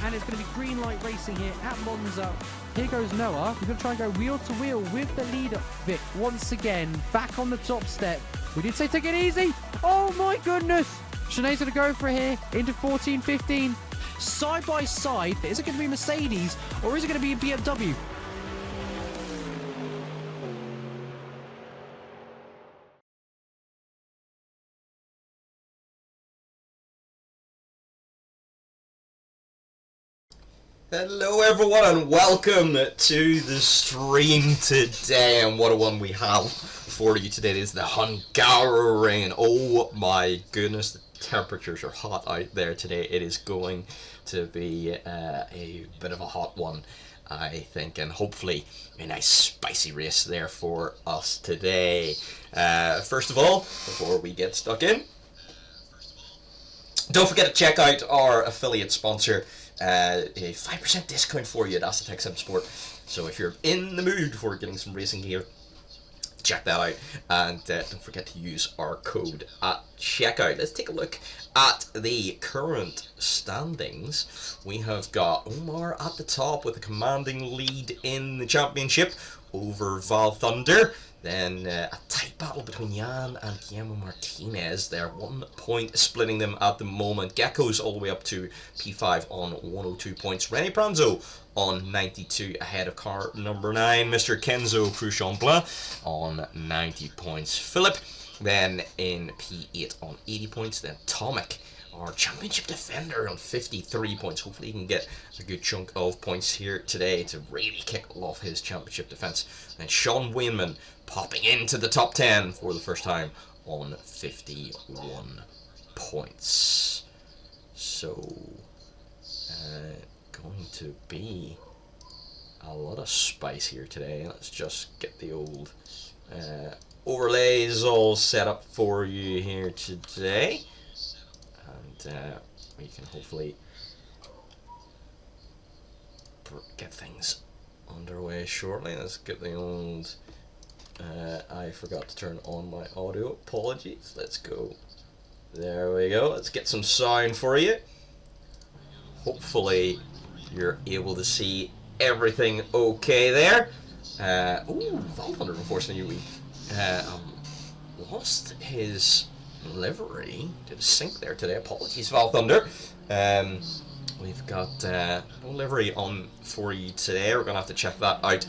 and it's going to be green light racing here at Monza. Here goes Noah. We're going to try and go wheel to wheel with the leader. Vic, once again, back on the top step. We did say take it easy. Oh my goodness. Sinead's going to go for it here into 14, 15. Side by side, is it going to be Mercedes or is it going to be a BMW? Hello everyone and welcome to the stream today, and what a one we have for you today. It is the Hungaroring, and oh my goodness, the temperatures are hot out there today. It is going to be a bit of a hot one, I think, and hopefully a nice spicy race there for us today. First of all, before we get stuck in, don't forget to check out our affiliate sponsor, a 5% discount for you at Asetek Sport. So if you're in the mood for getting some racing gear, check that out, and don't forget to use our code at checkout. Let's take a look at the current standings. We have got Omar at the top with a commanding lead in the championship over Val Thunder. Then a tight battle between Jan and Guillermo Martinez. They're 1 point splitting them at the moment. Gecko's all the way up to P5 on 102 points. Rene Pranzo on 92 ahead of car number 9. Mr. Kenzo Cruchon-Blanc on 90 points. Philip then in P8 on 80 points. Then Tomic, our championship defender, on 53 points. Hopefully he can get a good chunk of points here today to really kick off his championship defense. And Sean Wayman popping into the top 10 for the first time on 51 points. So, going to be a lot of spice here today. Let's just get the old overlays all set up for you here today. And we can hopefully get things underway shortly. Let's get the old... I forgot to turn on my audio. Apologies. Let's go. There we go. Let's get some sound for you. Hopefully you're able to see everything okay there. Ooh, Val Thunder, unfortunately, we lost his livery. Did a sink there today. Apologies, Val Thunder. We've got no livery on for you today. We're going to have to check that out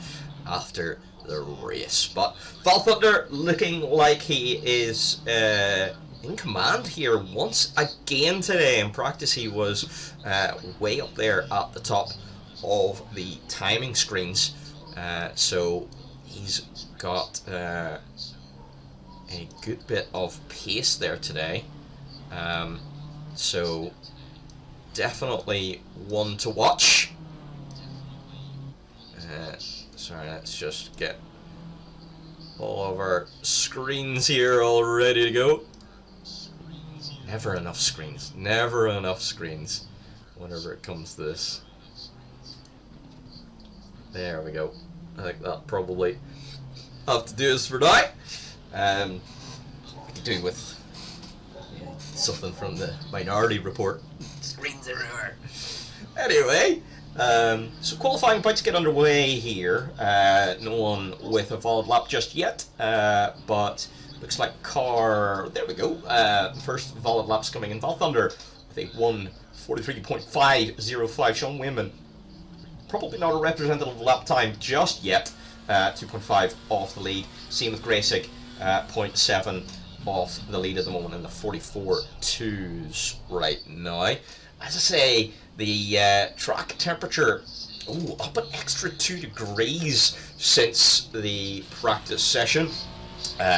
after the race. But Val Thunder looking like he is in command here once again today. In practice he was way up there at the top of the timing screens. So he's got a good bit of pace there today. So definitely one to watch. Sorry, let's just get all of our screens here all ready to go. Never enough screens. Never enough screens whenever it comes to this. There we go. I think that probably have to do us for now. We could do with something from the Minority Report. Screens everywhere. Anyway, so qualifying about to get underway here. No one with a valid lap just yet, but looks like car. There we go. First valid laps coming in. Val Thunder with a 1:43.505. Sean Wayman, probably not a representative lap time just yet. 2.5 off the lead. Same with Graysig, 0.7 off the lead at the moment in the 44.2s right now. As I say, the track temperature up an extra 2 degrees since the practice session.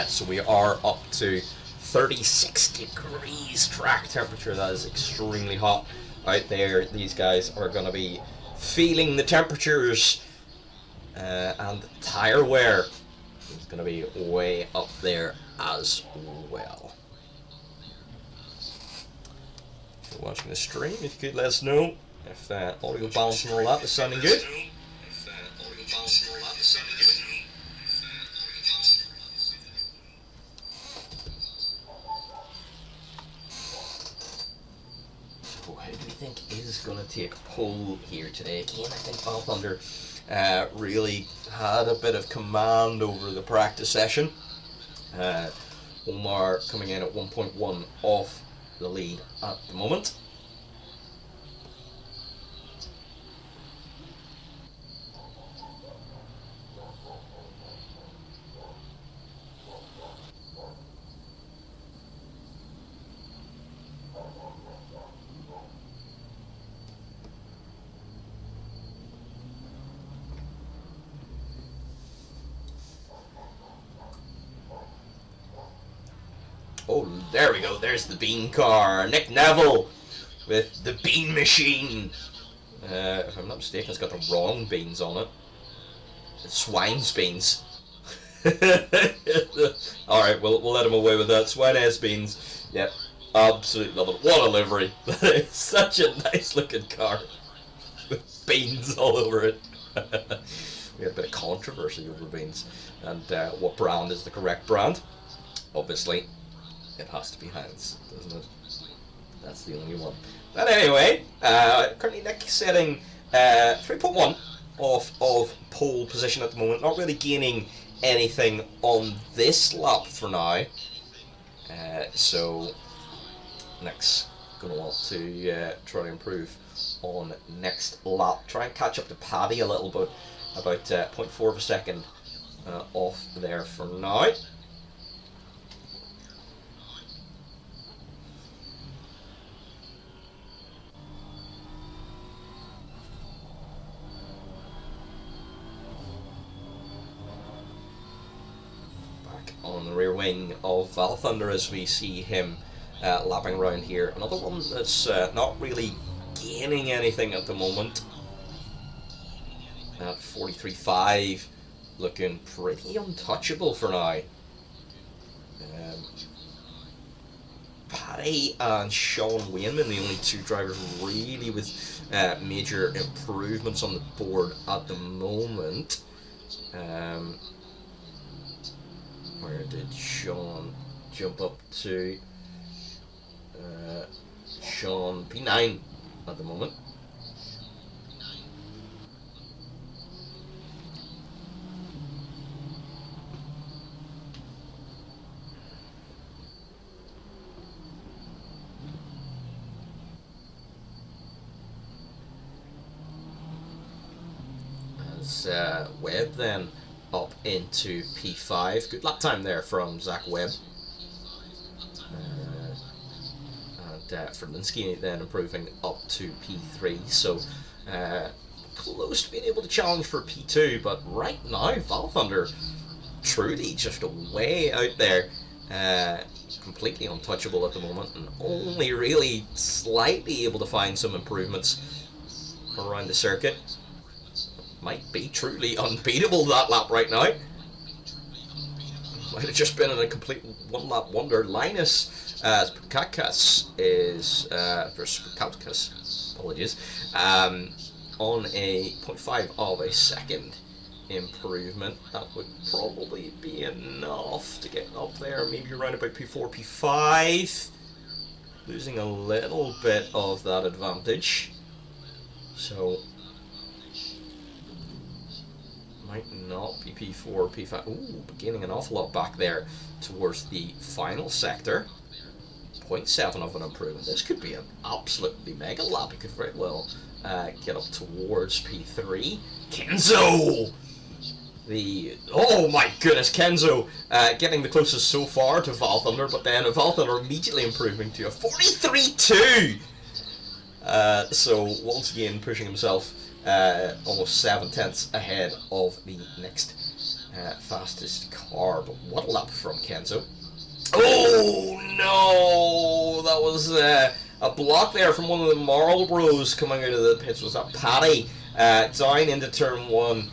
So we are up to 36 degrees track temperature. That is extremely hot out there. These guys are going to be feeling the temperatures, and the tire wear is going to be way up there as well. If you're watching the stream, if you could let us know if audio balance and all that is sounding good. Go ahead and think is going to take pole here today. Again, I think Val Thunder really had a bit of command over the practice session. Omar coming in at 1.1 off the lead at the moment. Oh, there we go. There's the bean car. Nick Neville with the bean machine. If I'm not mistaken, it's got the wrong beans on it. It's swine's beans. Alright, we'll let him away with that. Swine-ass beans. Yep, absolutely love it. What a livery. That is such a nice looking car. With beans all over it. We had a bit of controversy over beans. And what brand is the correct brand? Obviously, it has to be Heinz, doesn't it? That's the only one. But anyway, currently Nick setting 3.1 off of pole position at the moment. Not really gaining anything on this lap for now. So Nick's going to want to try to improve on next lap. Try and catch up to Paddy a little bit. About 0.4 of a second off there for now. On the rear wing of Val Thunder as we see him lapping around here. Another one that's not really gaining anything at the moment. At 43.5, looking pretty untouchable for now. Paddy and Sean Wainman, the only two drivers really with major improvements on the board at the moment. Where did Sean jump up to? Sean P9 at the moment. As Webb then up into P5. Good lap time there from Zach Webb. And Ferlinski then improving up to P3. So close to being able to challenge for P2, but right now Val Thunder truly just way out there. Completely untouchable at the moment, and only really slightly able to find some improvements around the circuit. Might be truly unbeatable that lap right now. Might have just been in a complete one-lap wonder. Linus Spukakis is apologies, on a 0.5 of a second improvement. That would probably be enough to get up there, maybe around about P4, P5. Losing a little bit of that advantage. So might not be P4, P5. Ooh, gaining an awful lot back there towards the final sector. 0.7 of an improvement. This could be an absolutely mega lap. He could very well get up towards P3. Kenzo! Oh my goodness, Kenzo getting the closest so far to Val Thunder, but then Val Thunder immediately improving to a 43.2! So once again pushing himself almost 7 tenths ahead of the next fastest car. But what a lap from Kenzo. Oh no! That was a block there from one of the Marlboros coming out of the pits. Was that Paddy? Down into turn 1.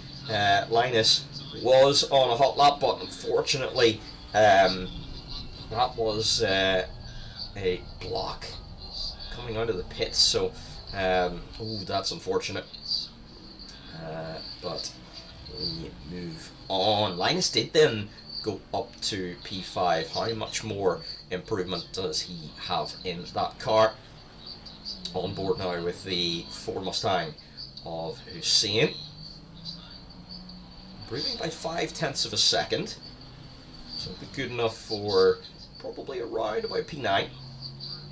Linus was on a hot lap, but unfortunately that was a block coming out of the pits. So ooh, that's unfortunate. But we move on. Linus did then go up to P5. How much more improvement does he have in that car? on board now with the Ford Mustang of Hussein. Improving by 0.5 of a second. So it'll be good enough for probably around about P9.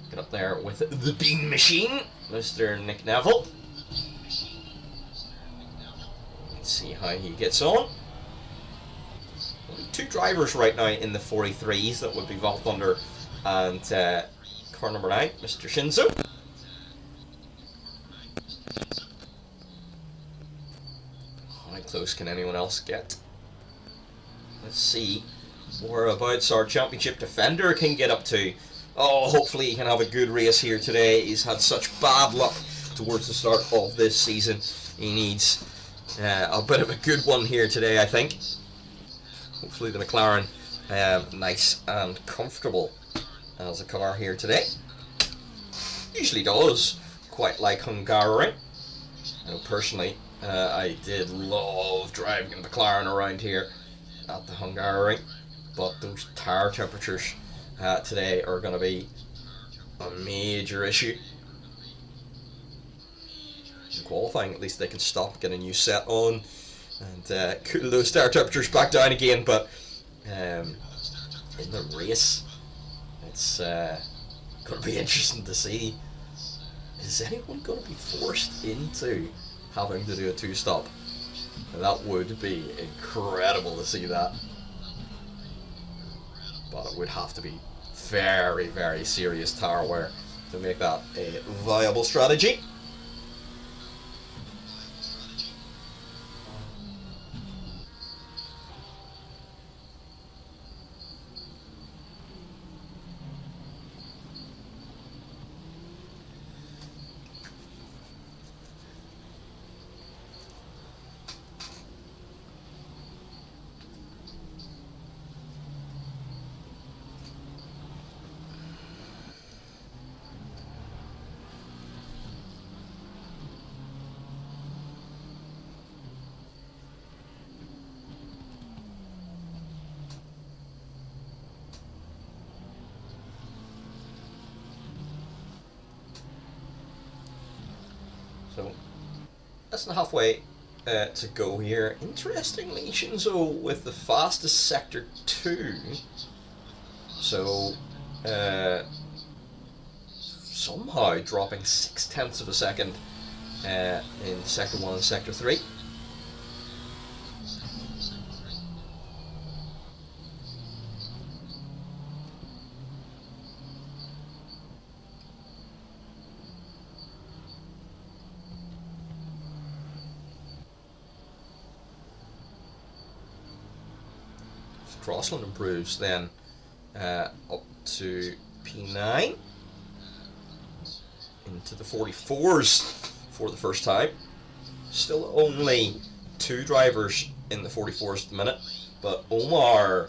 Get up there with the Bean Machine, Mr. Nick Neville. Let's see how he gets on. Only 2 drivers right now in the 43s. That would be Val Thunder and car number 9, Mr. Shinzo. How close can anyone else get? Let's see whereabouts our championship defender can get up to. Oh, hopefully he can have a good race here today. He's had such bad luck towards the start of this season. He needs a bit of a good one here today, I think. Hopefully the McLaren, nice and comfortable as a car here today. Usually does quite like Hungaroring. I know personally, I did love driving a McLaren around here at the Hungaroring, but those tire temperatures today are going to be a major issue. In qualifying, at least they can stop, get a new set on, and cool those tire temperatures back down again. But in the race, it's going to be interesting to see. Is anyone going to be forced into having to do a 2-stop? That would be incredible to see that. But it would have to be very, very serious tire wear to make that a viable strategy. So, less than halfway to go here. Interestingly, Shinzo with the fastest sector 2. So, somehow dropping 0.6 of a second in sector 1 and sector 3. Crossland improves then up to P9 into the 44s for the first time. Still only 2 drivers in the 44s at the minute, but Omar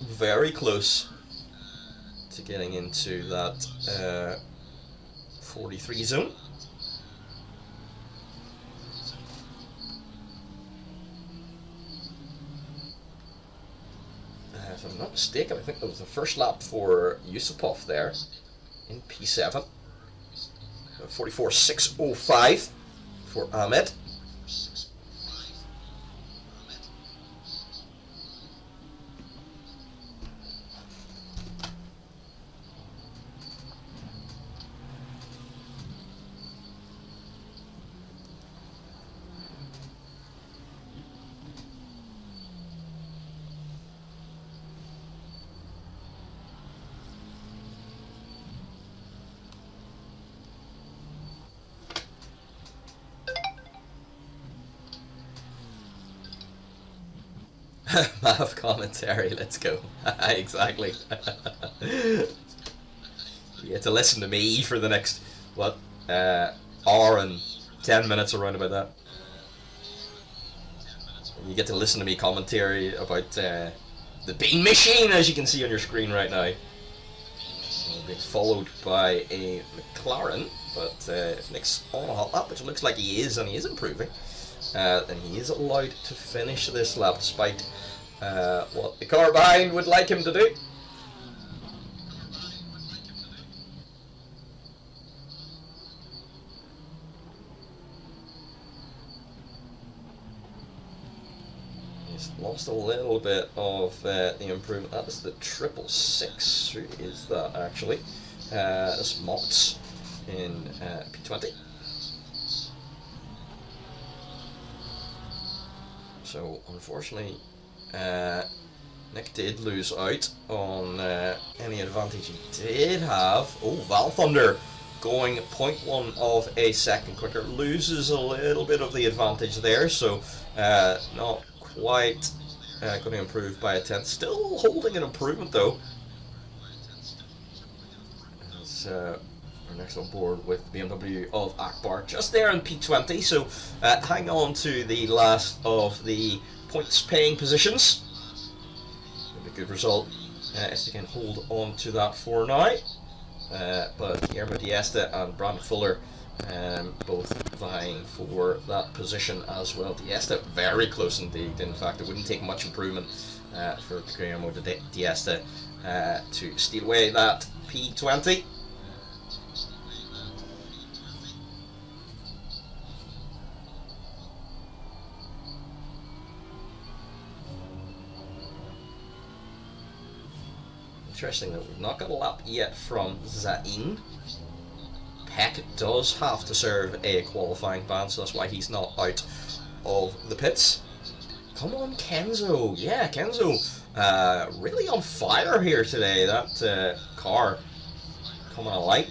very close to getting into that 43 zone. If I'm not mistaken, I think that was the first lap for Yusupov there in P7. 44.605 for Ahmed. Mav commentary, let's go. Exactly. You get to listen to me for the next, what, hour and 10 minutes around about that. You get to listen to me commentary about the Bean Machine, as you can see on your screen right now. It'll be followed by a McLaren, but if Nick's on a hot lap, which it looks like he is, and he is improving, then he is allowed to finish this lap despite what the car behind would like him to do. Just lost a little bit of the improvement. That is the 666. Who is that actually? That's Mox in P20. So unfortunately, Nick did lose out on any advantage he did have. Oh, Val Thunder going 0.1 of a second quicker, loses a little bit of the advantage there, so not quite going to improve by a tenth. Still holding an improvement though. As we're next on board with BMW of Akbar, just there in P20, so hang on to the last of the points paying positions. A good result if they can hold on to that for now. But Guillermo Diesta and Brandon Fuller both vying for that position as well. Diesta very close indeed. In fact, it wouldn't take much improvement for Guillermo Diesta to steal away that P20. Interesting that we've not got a lap yet from Zain. Peck does have to serve a qualifying ban, so that's why he's not out of the pits. Come on, Kenzo. Yeah, Kenzo really on fire here today. That car coming alight.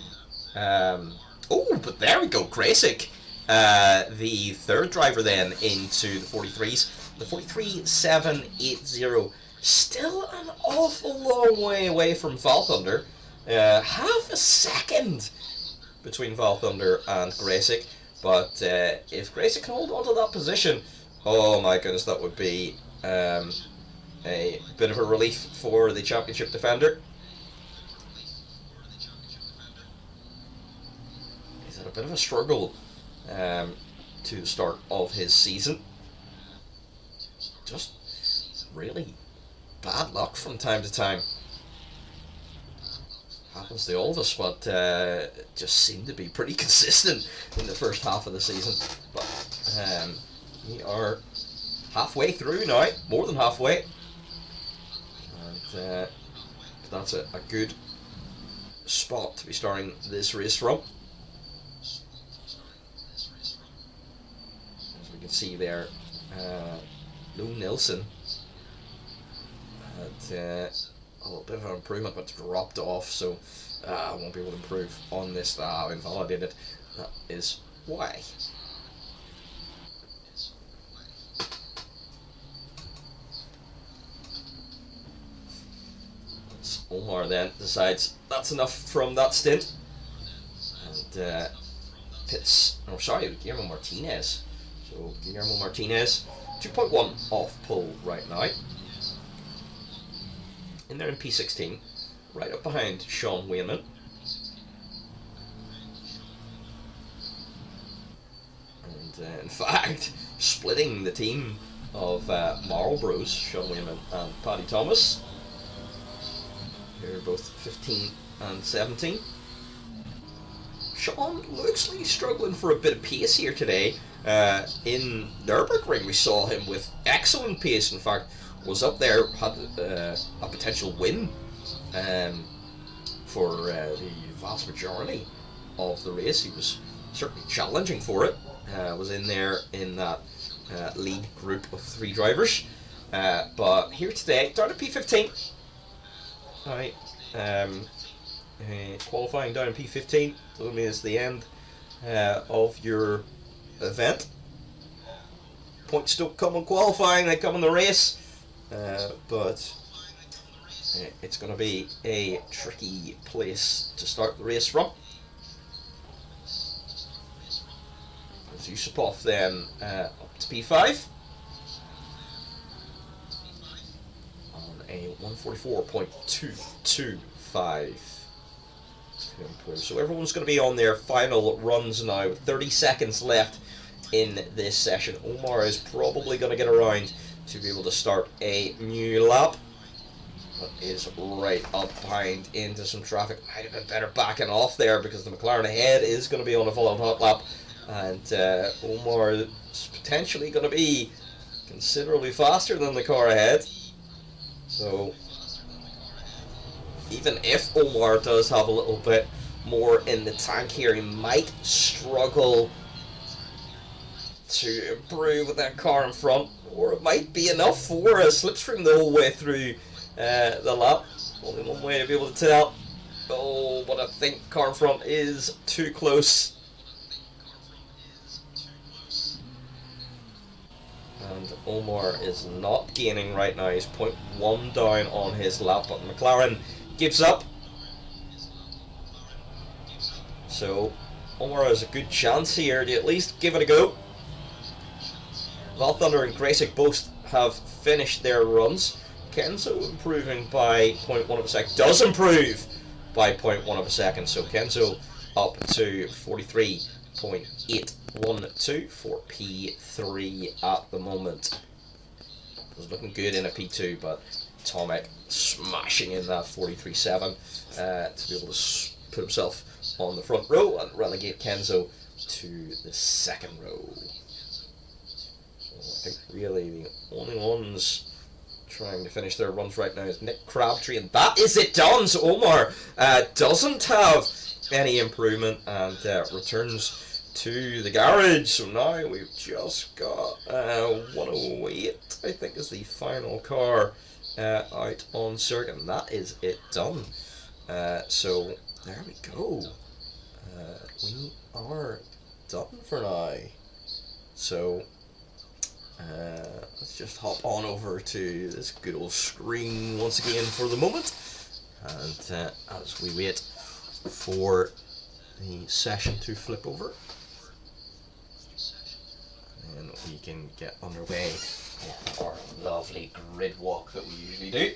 Oh, but there we go, Grasic. The third driver then into the 43s. The 43.780. Still an awful long way away from Val Thunder. Half a second between Val Thunder and Grasic. But if Grasic can hold on to that position, oh my goodness, that would be a bit of a relief for the championship defender. He's had a bit of a struggle to the start of his season. Just really bad luck from time to time. Happens to all of us, but just seemed to be pretty consistent in the first half of the season. But we are halfway through now, more than halfway. And that's a good spot to be starting this race from. As we can see there, Lou Nilsson had a little bit of an improvement, but dropped off, so I won't be able to improve on this. Invalidated. That is why. Omar then decides that's enough from that stint, and pits. Oh, sorry, Guillermo Martinez. So Guillermo Martinez, 2.1 off pole right now. In there in P16, right up behind Sean Wayman. And in fact, splitting the team of Marlboros, Sean Wayman and Paddy Thomas. They're both 15 and 17. Sean looks like he's struggling for a bit of pace here today. In Nürburgring we saw him with excellent pace. In fact, was up there, had a potential win for the vast majority of the race. He was certainly challenging for it. Was in there in that lead group of 3 drivers. But here today, down at P15. Alright, qualifying down in P15. That means the end of your event. Points don't come in qualifying, they come in the race. But it's going to be a tricky place to start the race from. As Yusupov then up to P5 on a 144.225 to improve. So everyone's going to be on their final runs now with 30 seconds left in this session. Omar is probably going to get around to be able to start a new lap, but is right up behind into some traffic. Might have been better backing off there because the McLaren ahead is going to be on a full hot lap, and Omar is potentially going to be considerably faster than the car ahead. So even if Omar does have a little bit more in the tank here, he might struggle to improve with that car in front, or it might be enough for a slipstream the whole way through the lap. Only one way to be able to tell. Oh, but I think car in front is too close. And Omar is not gaining right now. He's 0.1 down on his lap, but McLaren gives up. So Omar has a good chance here to at least give it a go. Valthunder and Gracek both have finished their runs. Kenzo improving by 0.1 of a second. Does improve by 0.1 of a second. So Kenzo up to 43.812 for P3 at the moment. It was looking good in a P2, but Tomek smashing in that 43.7 to be able to put himself on the front row and relegate Kenzo to the second row. So I think really the only ones trying to finish their runs right now is Nick Crabtree, and that is it done. So Omar doesn't have any improvement and returns to the garage. So now we've just got 108, I think, is the final car out on circuit, and that is it done. So there we go. We are done for now. So let's just hop on over to this good old screen once again for the moment, and as we wait for the session to flip over, and then we can get underway with our lovely grid walk that we usually do.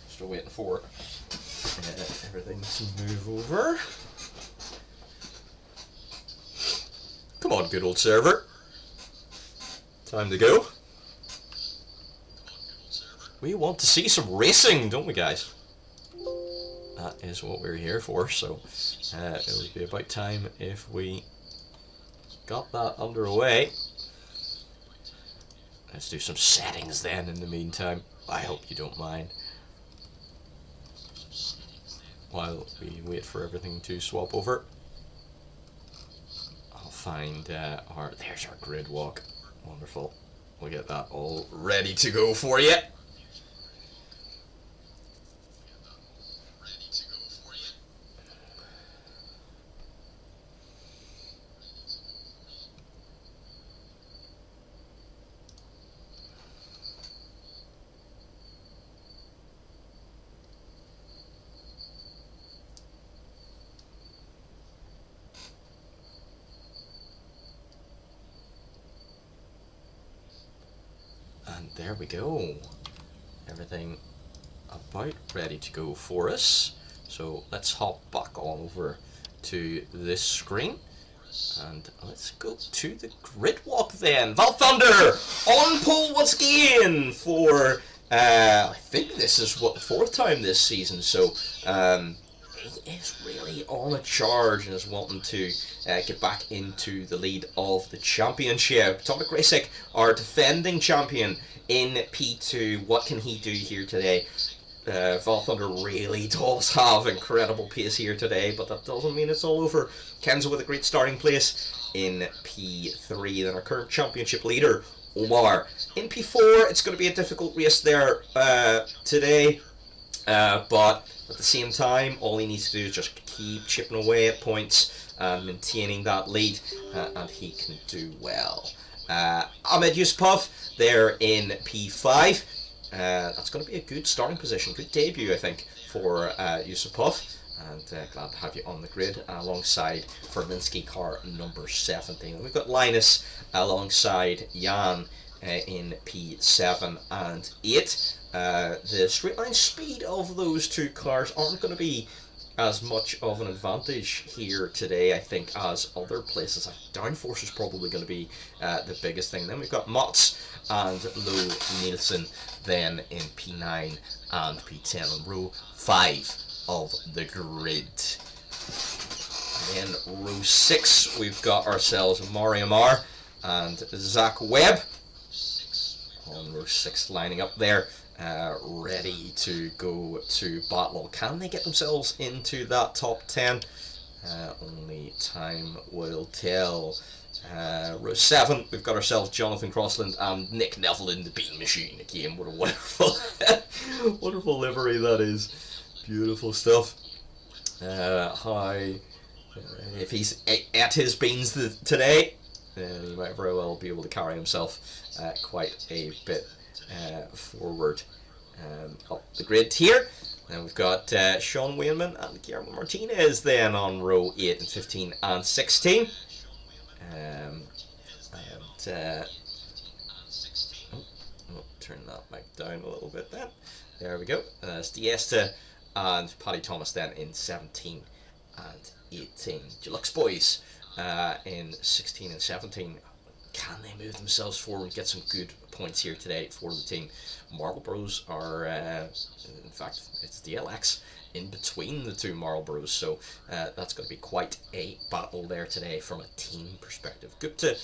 Still waiting for everything to move over. Come on, good old server. Time to go. We want to see some racing, don't we, guys? That is what we're here for, so it would be about time if we got that underway. Let's do some settings then in the meantime. I hope you don't mind. While we wait for everything to swap over, I'll find there's our grid walk. Wonderful. We'll get that all ready to go for you. And there we go. Everything about ready to go for us. So let's hop back on over to this screen and let's go to the grid walk then. Valthunder on pole once again for I think this is the fourth time this season. So he is really on a charge and is wanting to get back into the lead of the championship. Tomek Gracek, our defending champion in P2. What can he do here today? Val Thunder really does have incredible pace here today, but that doesn't mean it's all over. Kenzo with a great starting place in P3, then our current championship leader, Omar. In P4, it's going to be a difficult race there today, but at the same time, all he needs to do is just keep chipping away at points and maintaining that lead, and he can do well. Ahmed Yusupov there in P5. That's going to be a good starting position, good debut, I think, for Yusupov. And glad to have you on the grid alongside Verminsky, car number 17. And we've got Linus alongside Jan in P7 and 8. The straight line speed of those two cars aren't going to be as much of an advantage here today, I think, as other places. Downforce is probably going to be the biggest thing. Then we've got Motz and Lo Nielsen then in P9 and P10 on row 5 of the grid. In row 6 we've got ourselves Mari Amar and Zach Webb on row 6 lining up there, ready to go to battle. Can they get themselves into that top 10? Only time will tell. Row 7, we've got ourselves Jonathan Crossland and Nick Neville in the Bean Machine. Again, what a wonderful, wonderful livery that is. Beautiful stuff. If he's at his beans today, then he might very well be able to carry himself quite a bit forward up the grid here. Then we've got Sean Wayman and Guillermo Martinez then on row 8 and 15 and 16. Turn that back down a little bit then. There we go. Stiesta and Paddy Thomas then in 17 and 18. Deluxe Boys in 16 and 17. Can they move themselves forward and get some good points here today for the team? Marlboros are, in fact, it's the LX in between the two Marlboros, so that's going to be quite a battle there today from a team perspective. Gupta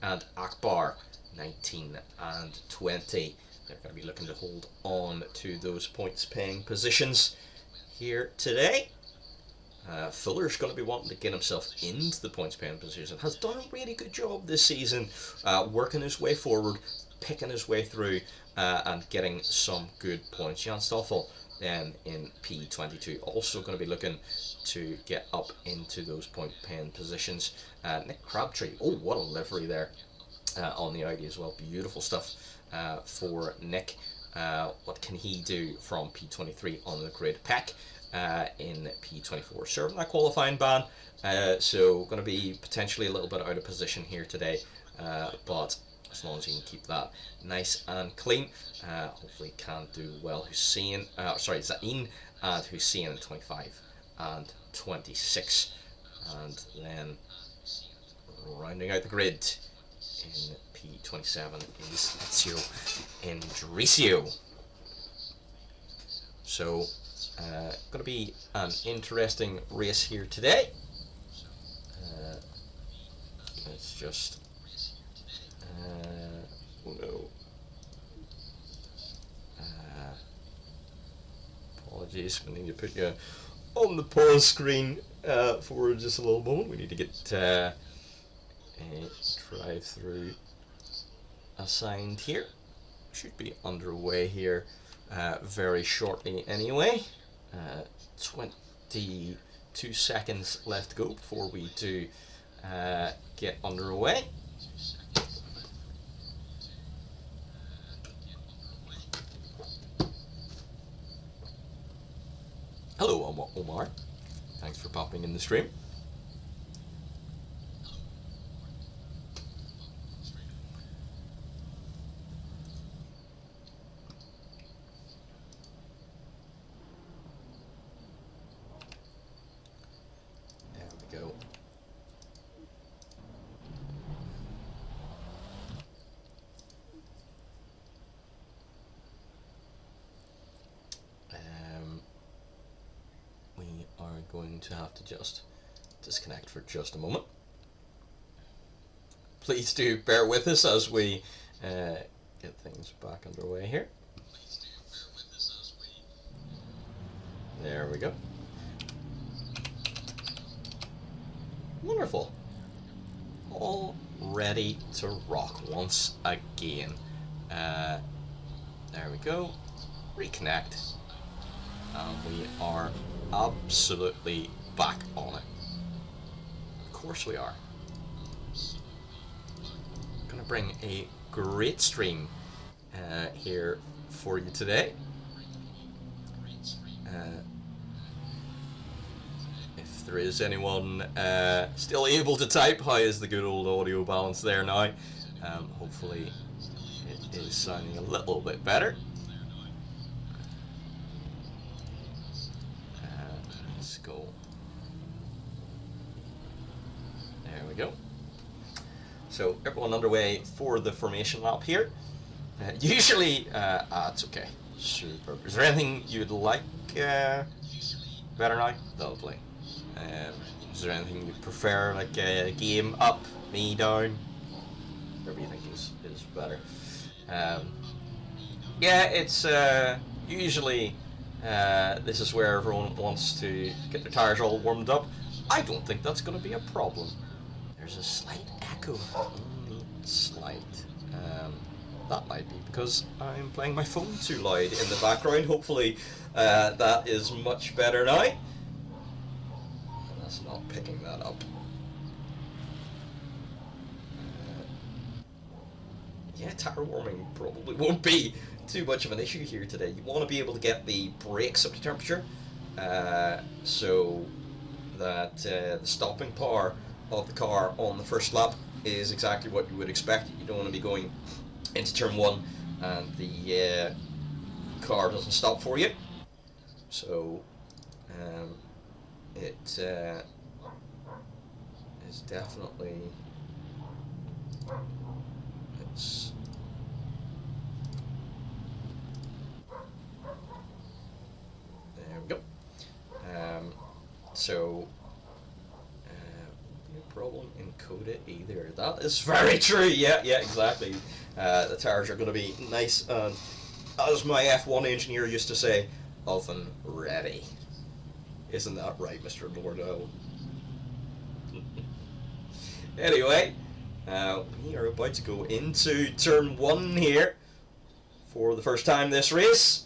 and Akbar, 19 and 20. They're going to be looking to hold on to those points paying positions here today. Fuller's going to be wanting to get himself into the points paying position. Has done a really good job this season, working his way forward, picking his way through, and getting some good points. Jan Stoffel then in P22 also going to be looking to get up into those point paying positions. Nick Crabtree, oh, what a livery there on the Audi as well. Beautiful stuff for Nick. What can he do from P23 on the grid? Peck in P24, serving that qualifying ban, so going to be potentially a little bit out of position here today, but as long as he can keep that nice and clean, hopefully can do well. Zain and Hussein in 25 and 26, and then rounding out the grid in P27 is Ezio Endricio. So going to be an interesting race here today. Let's just oh no, apologies, we need to put you on the pause screen for just a little moment. We need to get a drive-through assigned here. Should be underway here very shortly anyway. 22 seconds left to go before we do get underway. Hello, Omar. Thanks for popping in the stream. Going to have to just disconnect for just a moment. Please do bear with us as we get things back underway here. we go. Wonderful. All ready to rock once again. There we go. Reconnect. And we are absolutely back on it. Of course we are. Gonna bring a great stream here for you today. If there is anyone still able to type, how is the good old audio balance there now? Hopefully it is sounding a little bit better. Let's go. There we go. So everyone underway for the formation lap here. Usually, it's okay. Super. Is there anything you'd like better now? Lovely. Is there anything you'd prefer, like a game up, me down? Whatever you think is better. Yeah, it's usually this is where everyone wants to get their tires all warmed up. I don't think that's going to be a problem. There's a slight echo, only slight. That might be because I'm playing my phone too loud in the background. Hopefully that is much better now. And that's not picking that up. Yeah, tire warming probably won't be too much of an issue here today. You want to be able to get the brakes up to temperature so that the stopping power of the car on the first lap is exactly what you would expect. You don't want to be going into turn 1 and the car doesn't stop for you. So it is definitely there we go. So no problem in Coda either. That is very true. Yeah, exactly. The tires are going to be nice and, as my F1 engineer used to say, oven ready. Isn't that right, Mr. Lordo? Anyway, we are about to go into turn 1 here for the first time this race.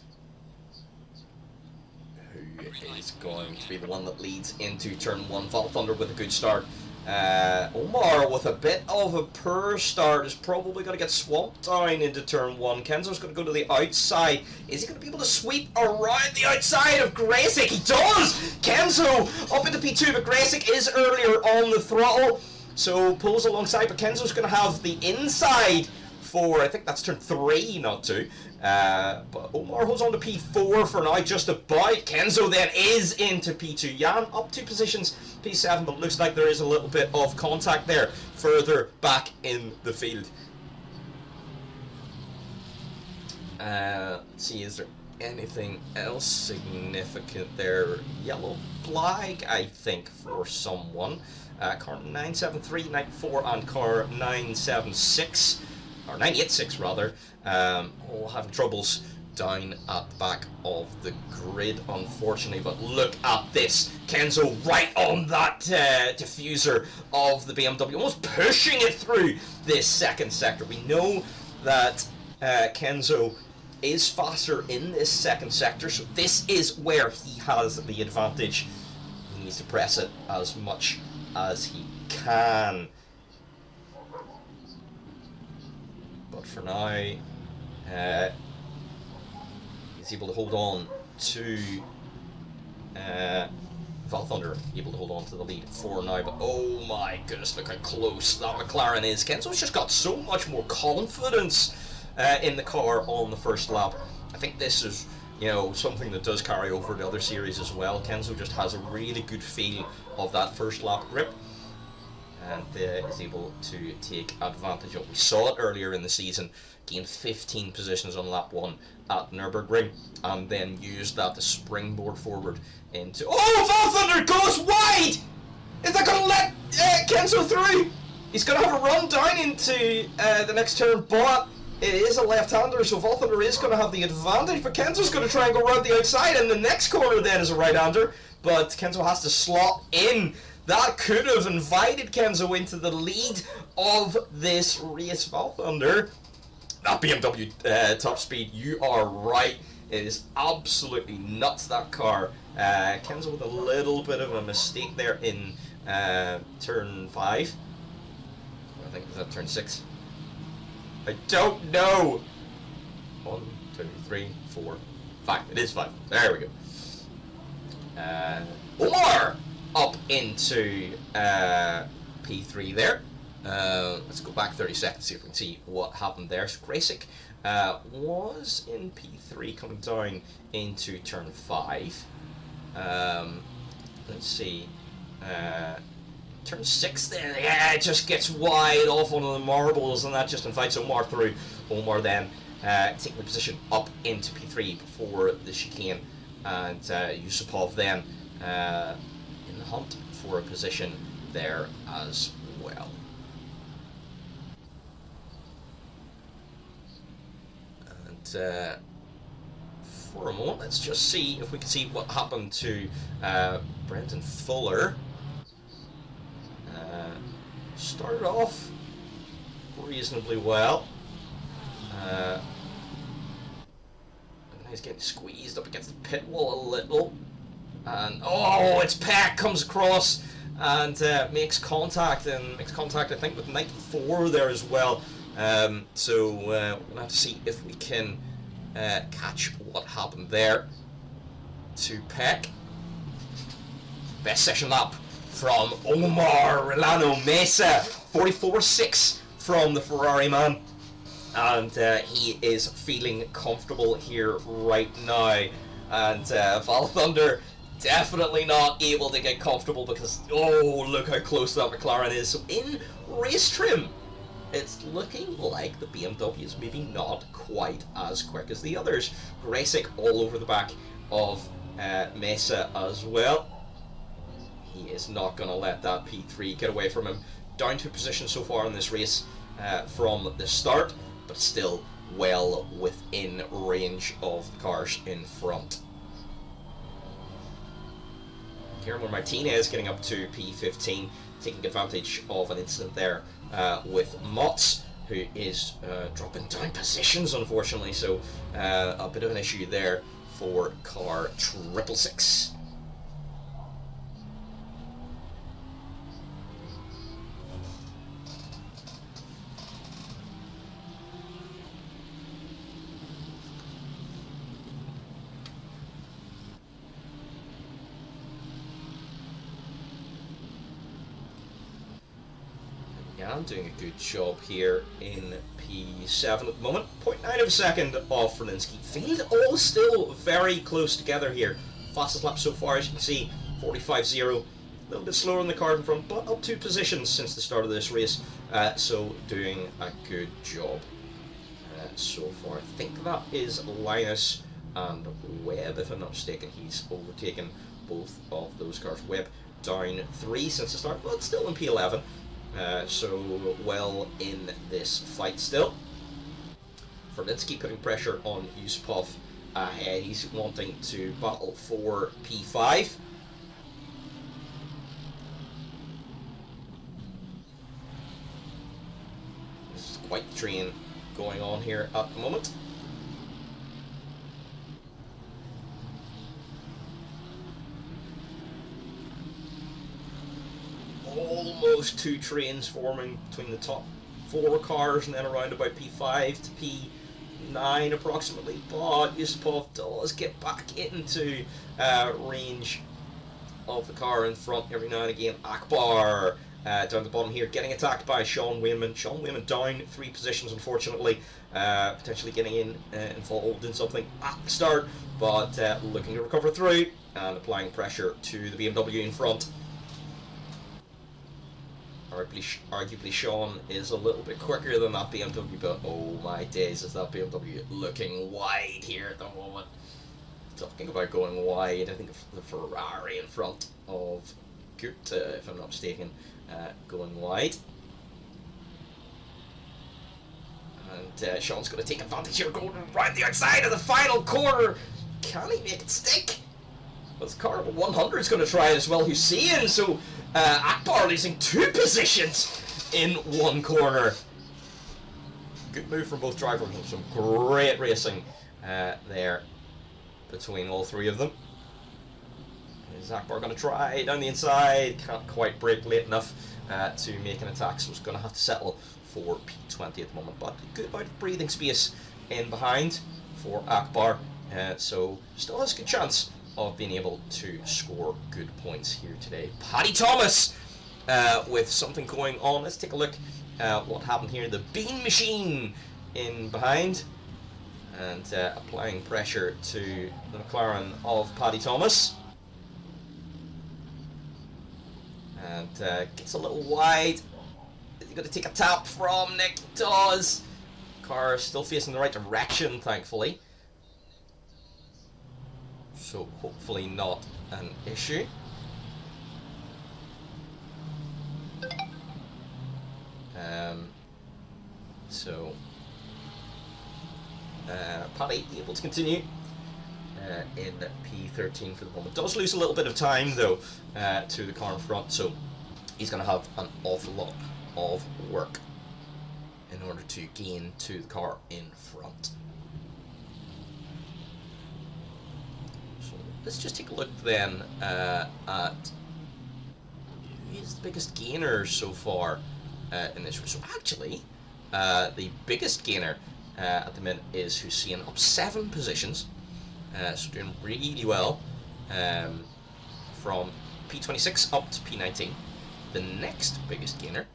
Who is going to be the one that leads into turn 1? Vault Thunder with a good start. Omar with a bit of a poor start is probably going to get swamped down into turn 1. Kenzo's going to go to the outside. Is he going to be able to sweep around the outside of Graysick? He does! Kenzo up into P2, but Graysick is earlier on the throttle, so pulls alongside, but Kenzo's going to have the inside for, I think that's turn 3, not 2. But Omar holds on to P4 for now, just about. Kenzo then is into P2. Jan up 2 positions, P7, but it looks like there is a little bit of contact there further back in the field. Let's see, is there anything else significant there? Yellow flag, I think, for someone. Car 973, 94, and car 976. Or 986 rather, all having troubles down at the back of the grid, unfortunately. But look at this, Kenzo right on that diffuser of the BMW, almost pushing it through this second sector. We know that Kenzo is faster in this second sector, so this is where he has the advantage. He needs to press it as much as he can. But for now, he's able to hold on to Vault Thunder, able to hold on to the lead for now. But oh my goodness, look how close that McLaren is. Kenzo's just got so much more confidence in the car on the first lap. I think this is, you know, something that does carry over to other series as well. Kenzo just has a really good feel of that first lap grip, and is able to take advantage of it. We saw it earlier in the season, gained 15 positions on lap 1 at Nürburgring, and then used that to springboard forward into... Oh, Vault Thunder goes wide! Is that going to let Kenzo through? He's going to have a run down into the next turn, but it is a left-hander, so Volthander is going to have the advantage, but Kenzo's going to try and go around the outside, and the next corner then is a right-hander, but Kenzo has to slot in. That could have invited Kenzo into the lead of this race. Volthander, that BMW top speed, you are right. It is absolutely nuts, that car. Kenzo with a little bit of a mistake there in turn 5. I think, is that turn 6? I don't know. 1, 2, 3, 4, 5. It is 5. There we go. Omar up into P3 there. Let's go back 30 seconds, see if we can see what happened there. So Graysick was in P3 coming down into turn 5. Let's see. Turn 6 there, yeah, it just gets wide off one of the marbles, and that just invites Omar through. Omar then taking the position up into P3 before the chicane, and Yusupov then in the hunt for a position there as well. And for a moment, let's just see if we can see what happened to Brendan Fuller. Started off reasonably well. And he's getting squeezed up against the pit wall a little. And oh, it's Peck comes across and makes contact, I think with 94 there as well. So we're gonna have to see if we can catch what happened there to Peck. Best session lap from Omar Rolano Mesa, 44.6 from the Ferrari man, and he is feeling comfortable here right now. And Volthander definitely not able to get comfortable because, oh, look how close that McLaren is. So in race trim, it's looking like the BMW is maybe not quite as quick as the others. Graysick all over the back of Mesa as well. He is not going to let that P3 get away from him. Down 2 positions so far in this race from the start, but still well within range of the cars in front. Guillermo Martinez getting up to P15, taking advantage of an incident there with Motz, who is dropping down positions, unfortunately, so a bit of an issue there for car 666. Yeah, I'm doing a good job here in P7 at the moment. 0.9 of a second off Ferlinski. Field all still very close together here. Fastest lap so far, as you can see, 45.0. A little bit slower in the car in front, but up 2 positions since the start of this race. So doing a good job so far. I think that is Linus and Webb, if I'm not mistaken. He's overtaken both of those cars. Webb down 3 since the start, but still in P11. So well in this fight still. Ferlinski putting pressure on Yusupov ahead. He's wanting to battle for P5. This is quite the train going on here at the moment. Almost 2 trains forming between the top 4 cars, and then around about P5 to P9 approximately. But Yusupov does get back into range of the car in front every now and again. Akbar down the bottom here, getting attacked by Sean Wayman. Sean Wayman down 3 positions, unfortunately. Potentially getting involved in something at the start, but looking to recover through and applying pressure to the BMW in front. Arguably Sean is a little bit quicker than that BMW, but oh my days, is that BMW looking wide here at the moment. Talking about going wide, I think the Ferrari in front of Goethe, if I'm not mistaken, going wide. And Sean's going to take advantage here, going around the outside of the final corner. Can he make it stick? Well, the car number 100 is going to try it as well, Hussein. So Akbar losing 2 positions in one corner. Good move from both drivers. Some great racing there between all 3 of them. Is Akbar going to try down the inside? Can't quite brake late enough to make an attack, so he's going to have to settle for P20 at the moment. But a good amount of breathing space in behind for Akbar, so still has a good chance of being able to score good points here today. Paddy Thomas with something going on. Let's take a look at what happened here. The bean machine in behind and applying pressure to the McLaren of Paddy Thomas. And gets a little wide. Is he going to take a tap from Nick? Does. Car still facing the right direction, thankfully. So hopefully not an issue. Paddy able to continue in P13 for the moment. Does lose a little bit of time though to the car in front, so he's going to have an awful lot of work in order to gain to the car in front. So let's just take a look then at who's the biggest gainer so far in this race. So actually, the biggest gainer at the minute is Hussein, up 7 positions. So doing really well from P26 up to P19. The next biggest gainer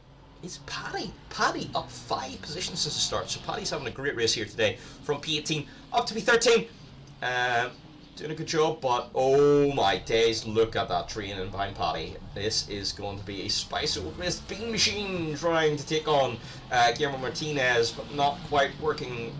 is Paddy. Paddy up 5 positions since the start. So Paddy's having a great race here today from P18 up to P13. Doing a good job, but oh my days, look at that training behind Paddy. This is going to be a spicy old race. Bean machine trying to take on Guillermo Martinez, but not quite working.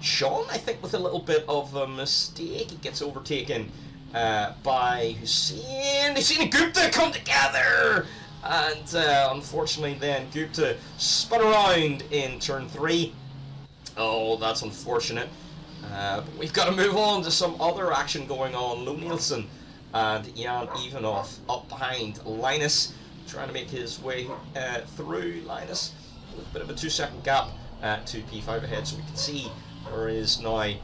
Sean, I think, with a little bit of a mistake. He gets overtaken by Hussein. Hussein and Gupta come together! And unfortunately then Gupta spun around in turn 3. Oh, that's unfortunate. But we've got to move on to some other action going on. Lo Nielsen and Jan Ivanov up behind Linus, trying to make his way through Linus with a bit of a 2-second gap to P5 ahead, so we can see there is now a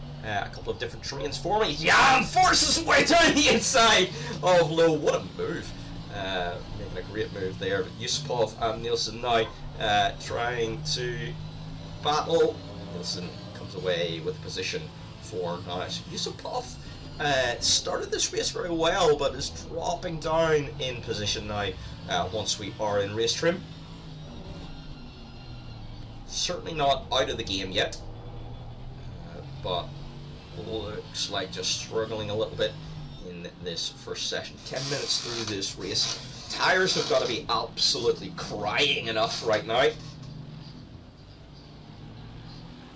couple of different trains forming. Jan forces his way down the inside of Lo. What a move. Making a great move there. But Yusupov and Nielsen now trying to battle. Nielsen comes away with position 4 now. So Yusupov started this race very well, but is dropping down in position now once we are in race trim. Certainly not out of the game yet, but looks like just struggling a little bit in this first session. 10 minutes through this race. Tires have got to be absolutely crying enough right now.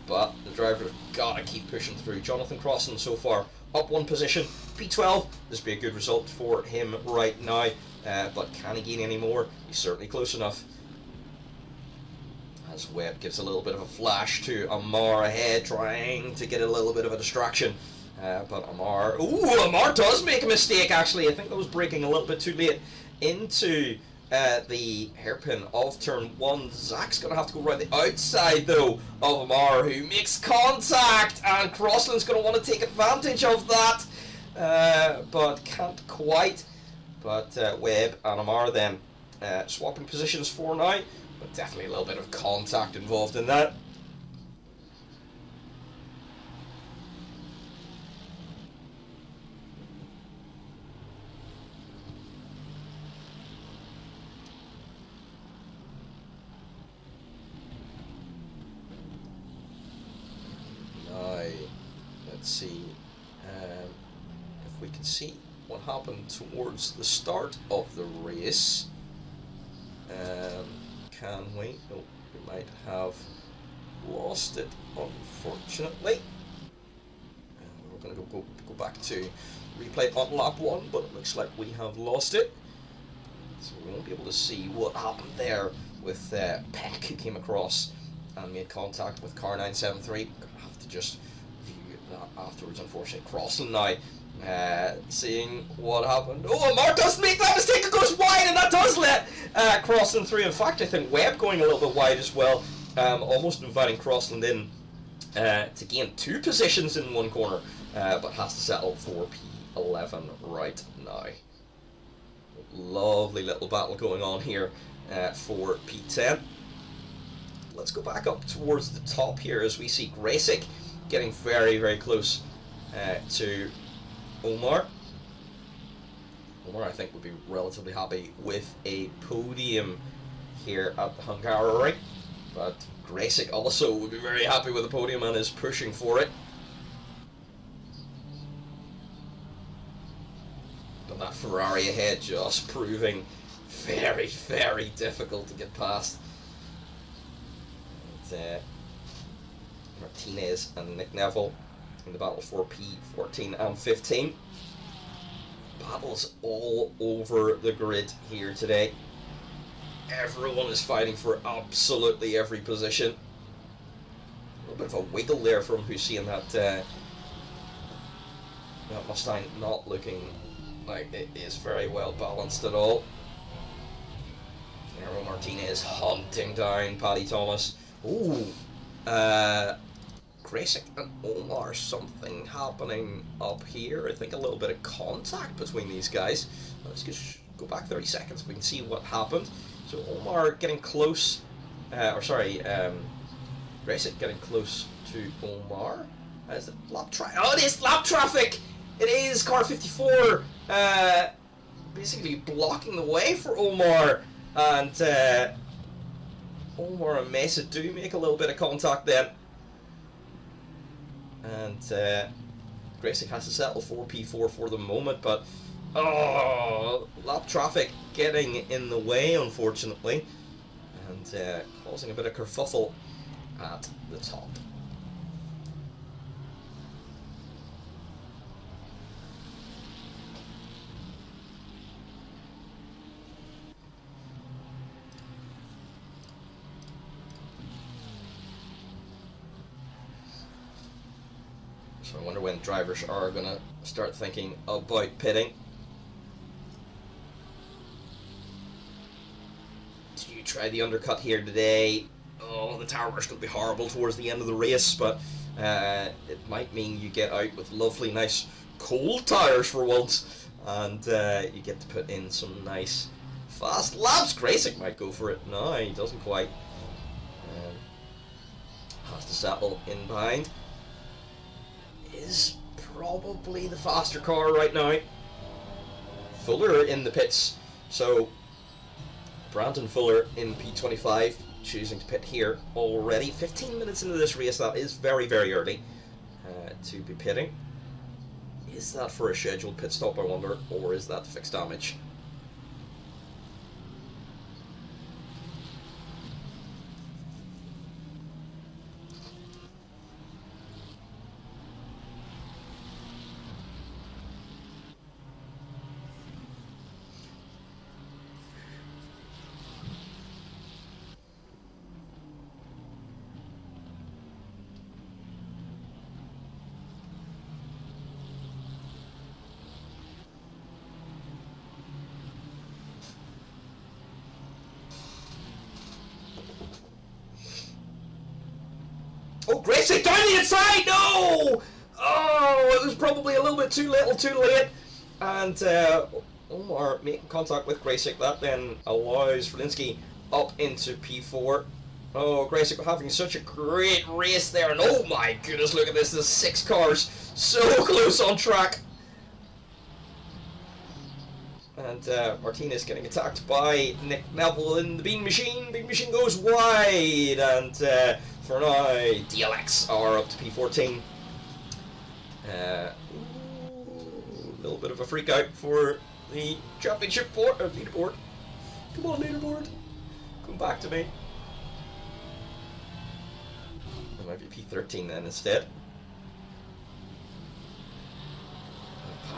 But the driver's got to keep pushing through. Jonathan Crossan so far up 1 position. P12, this would be a good result for him right now. But can he gain any more? He's certainly close enough. As Webb gives a little bit of a flash to Amar ahead, trying to get a little bit of a distraction. But Amar... Ooh, Amar does make a mistake, actually. I think that was braking a little bit too late into the hairpin of turn 1. Zach's going to have to go around the outside, though, of Amar, who makes contact, and Crossland's going to want to take advantage of that, but can't quite. But Webb and Amar then swapping positions for now, but definitely a little bit of contact involved in that. Let's see if we can see what happened towards the start of the race. Can we? Oh, we might have lost it, unfortunately. We're going to go back to replay on lap 1, but it looks like we have lost it. So we won't be able to see what happened there with Peck, who came across and made contact with car 973. Gonna have to just view that afterwards, unfortunately. Crossland now, seeing what happened. Oh, Mark doesn't make that mistake, it goes wide, and that does let Crossland through. In fact, I think Webb going a little bit wide as well, almost inviting Crossland in to gain 2 positions in one corner, but has to settle for P11 right now. Lovely little battle going on here for P10. Let's go back up towards the top here as we see Gracek getting very, very close to Omar. Omar, I think, would be relatively happy with a podium here at the Hungaroring, but Gracek also would be very happy with a podium and is pushing for it. But that Ferrari ahead just proving very, very difficult to get past. And, Martinez and Nick Neville in the battle for P14 and 15. Battles all over the grid here today. Everyone is fighting for absolutely every position. A little bit of a wiggle there from Hussein. That Mustang not looking like it is very well balanced at all. Gennaro Martinez hunting down Paddy Thomas. Ooh, Gracek and Omar, something happening up here. I think a little bit of contact between these guys. Let's just go back 30 seconds. We can see what happened. So Omar getting close, Gracek getting close to Omar. Is it lap traffic? Oh, it is lap traffic! It is car 54, basically blocking the way for Omar, and Omar and Mesa do make a little bit of contact then, and Gracek has to settle for P4 for the moment, but lap traffic getting in the way, unfortunately, and causing a bit of kerfuffle at the top. So I wonder when drivers are going to start thinking about pitting. Do you try the undercut here today? Oh, the tower is going to be horrible towards the end of the race, but it might mean you get out with lovely, nice, cold tires for once, and you get to put in some nice, fast laps. Gracek might go for it. No, he doesn't quite. Has to settle in behind. Is probably the faster car right now. Fuller in the pits, so Brandon Fuller in P25 choosing to pit here already. 15 minutes into this race, that is very, very early to be pitting. Is that for a scheduled pit stop, I wonder, or is that fixed damage? Oh, Gracek down the inside! No! Oh, it was probably a little bit too little, too late. And Omar making contact with Gracek. That then allows Verlinski up into P4. Oh, Gracek having such a great race there. And oh my goodness, look at this. There's 6 cars so close on track. And Martinez getting attacked by Nick Neville in the Bean Machine. Bean Machine goes wide, and for now, DLX are up to P14. A little bit of a freak out for the championship board, leaderboard. Come on, leaderboard. Come back to me. It might be P13 then instead.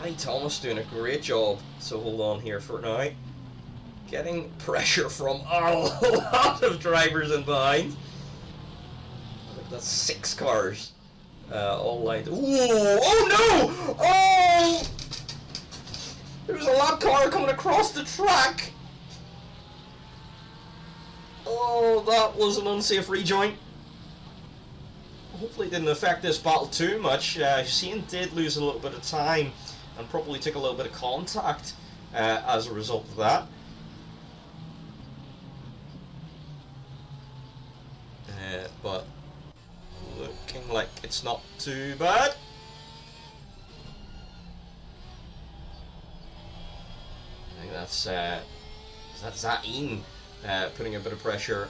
Paddy Thomas doing a great job to hold on here for now. Getting pressure from a lot of drivers in behind. That's 6 cars. All lined. Ooh! Oh no! Oh! There's a lap car coming across the track. Oh, that was an unsafe rejoin. Hopefully it didn't affect this battle too much. Shane did lose a little bit of time and probably took a little bit of contact as a result of that. But looking like it's not too bad. I think that's Zain putting a bit of pressure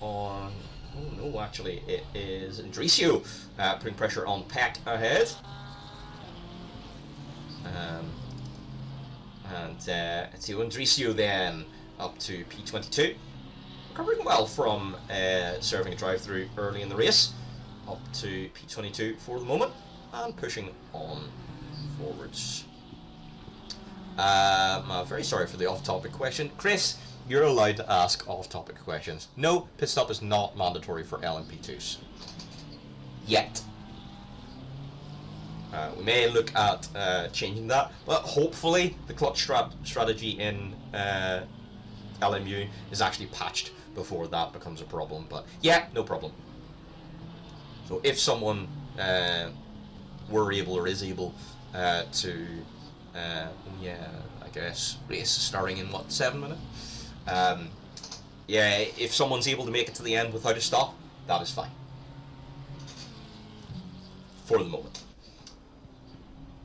on. Oh no, actually it is Andricio putting pressure on Peck ahead. And it's Andricio then up to P22. Recovering well from serving a drive-through early in the race, up to P22 for the moment, and pushing on forwards. I'm very sorry for the off-topic question. Chris, you're allowed to ask off-topic questions. No, pit stop is not mandatory for LMP2s. Yet. We may look at changing that, but hopefully the clutch strategy in LMU is actually patched before that becomes a problem. But yeah, no problem. So if someone were able or is able to, yeah, I guess race starting in what, 7 minutes? Yeah, if someone's able to make it to the end without a stop, that is fine. For the moment.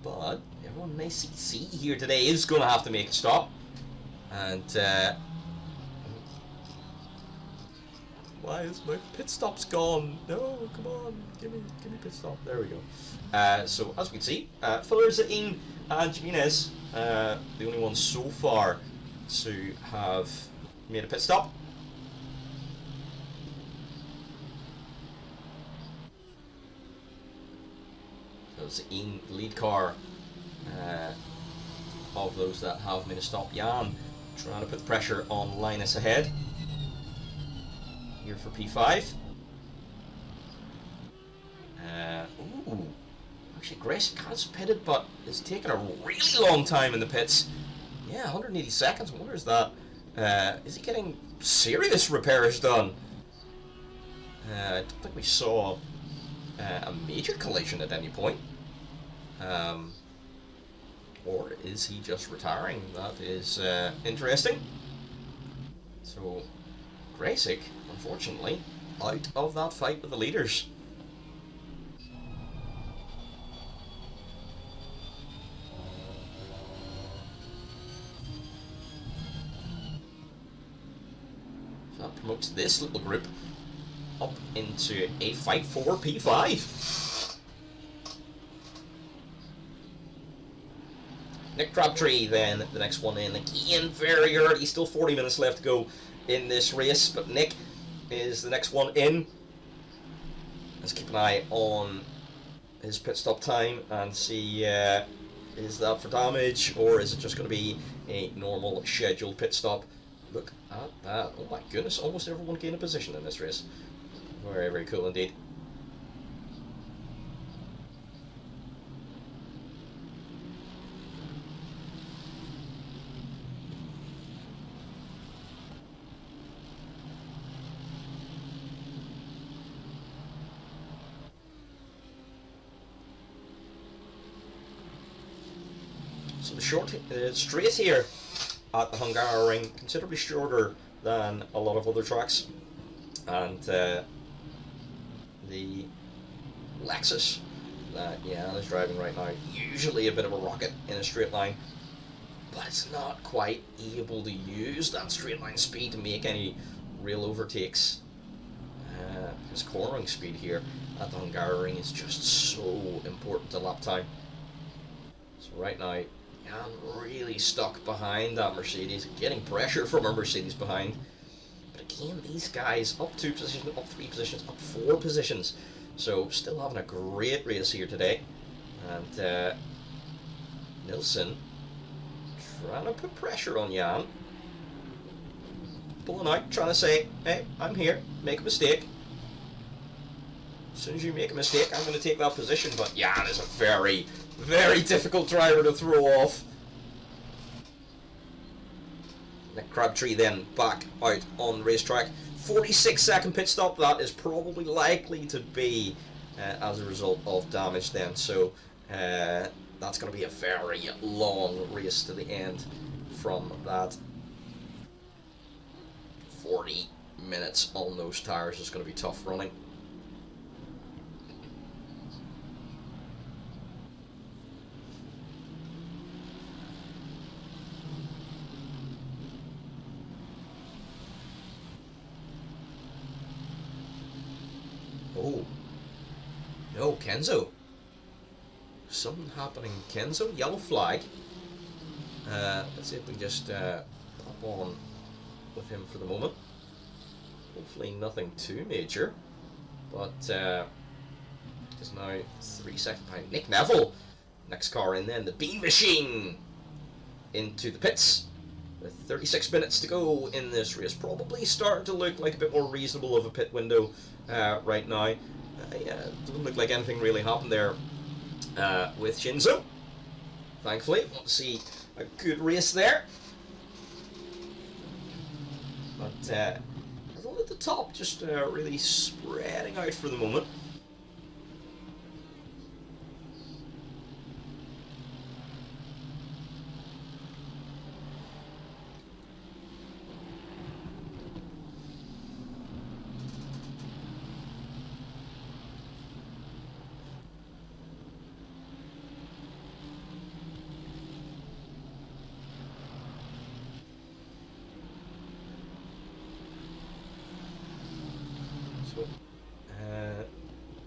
But everyone in ACC here today is going to have to make a stop. And why is my pit stop's gone? No, come on, give me pit stop. There we go. So as we can see, Fuller, Zain, and Jimenez, the only ones so far to have made a pit stop. So Zain, lead car of those that have made a stop. Jan trying to put pressure on Linus ahead. Here for P5. Ooh, actually Grace has pitted, but it's taken a really long time in the pits. Yeah, 180 seconds. I wonder is that is he getting serious repairs done? I don't think we saw a major collision at any point. Or is he just retiring? That is interesting. So Graysick, unfortunately, out of that fight with the leaders. So that promotes this little group up into a fight for P5. Nick Crabtree then, the next one in. Again, very early, still 40 minutes left to go in this race, but Nick is the next one in. Let's keep an eye on his pit stop time and see is that for damage or is it just going to be a normal scheduled pit stop. Look at that. Oh my goodness, almost everyone gained a position in this race. Very, very cool indeed. So the short straight here at the Hungaroring, considerably shorter than a lot of other tracks, and the Lexus that Jan is driving right now, usually a bit of a rocket in a straight line, but it's not quite able to use that straight line speed to make any real overtakes. His cornering speed here at the Hungaroring is just so important to lap time. So right now, Jan really stuck behind that Mercedes, getting pressure from a Mercedes behind. But again, these guys up 2 positions, up 3 positions, up 4 positions. So still having a great race here today. And Nilsson trying to put pressure on Jan. Pulling out, trying to say, hey, I'm here, make a mistake. As soon as you make a mistake, I'm going to take that position. But Jan is a very, very difficult driver to throw off. Nick Crabtree then back out on the racetrack. 46-second pit stop. That is probably likely to be as a result of damage then. So that's going to be a very long race to the end from that. 40 minutes on those tires is going to be tough running. Oh, no, Kenzo. Something happening. Kenzo, yellow flag. Let's see if we just pop on with him for the moment. Hopefully nothing too major. But is now 3 seconds behind Nick Neville. Next car in then, the Bean Machine into the pits. With 36 minutes to go in this race, probably starting to look like a bit more reasonable of a pit window right now. Yeah, doesn't look like anything really happened there with Shinzo. Thankfully, want to see a good race there. But everyone at the top just really spreading out for the moment.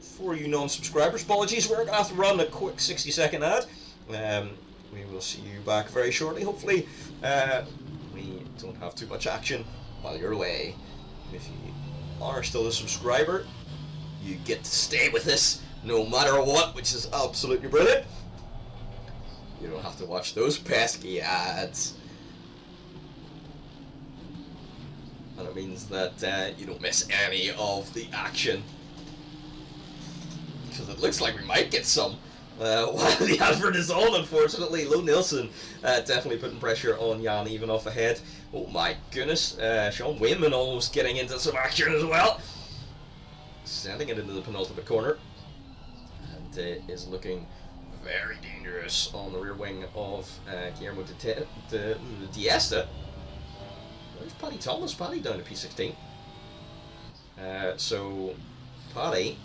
For you non-subscribers, apologies, we're going to have to run a quick 60-second ad. We will see you back very shortly. Hopefully we don't have too much action while you're away. If you are still a subscriber, you get to stay with us no matter what, which is absolutely brilliant. You don't have to watch those pesky ads. And it means that you don't miss any of the action. Because it looks like we might get some while the advert is on, unfortunately. Low Nilsson definitely putting pressure on Jan even off ahead. Oh my goodness, Sean Wayman almost getting into some action as well. Sending it into the penultimate corner. And is looking very dangerous on the rear wing of Guillermo Diesta. There's Paddy Thomas, Paddy down to P16. So, Paddy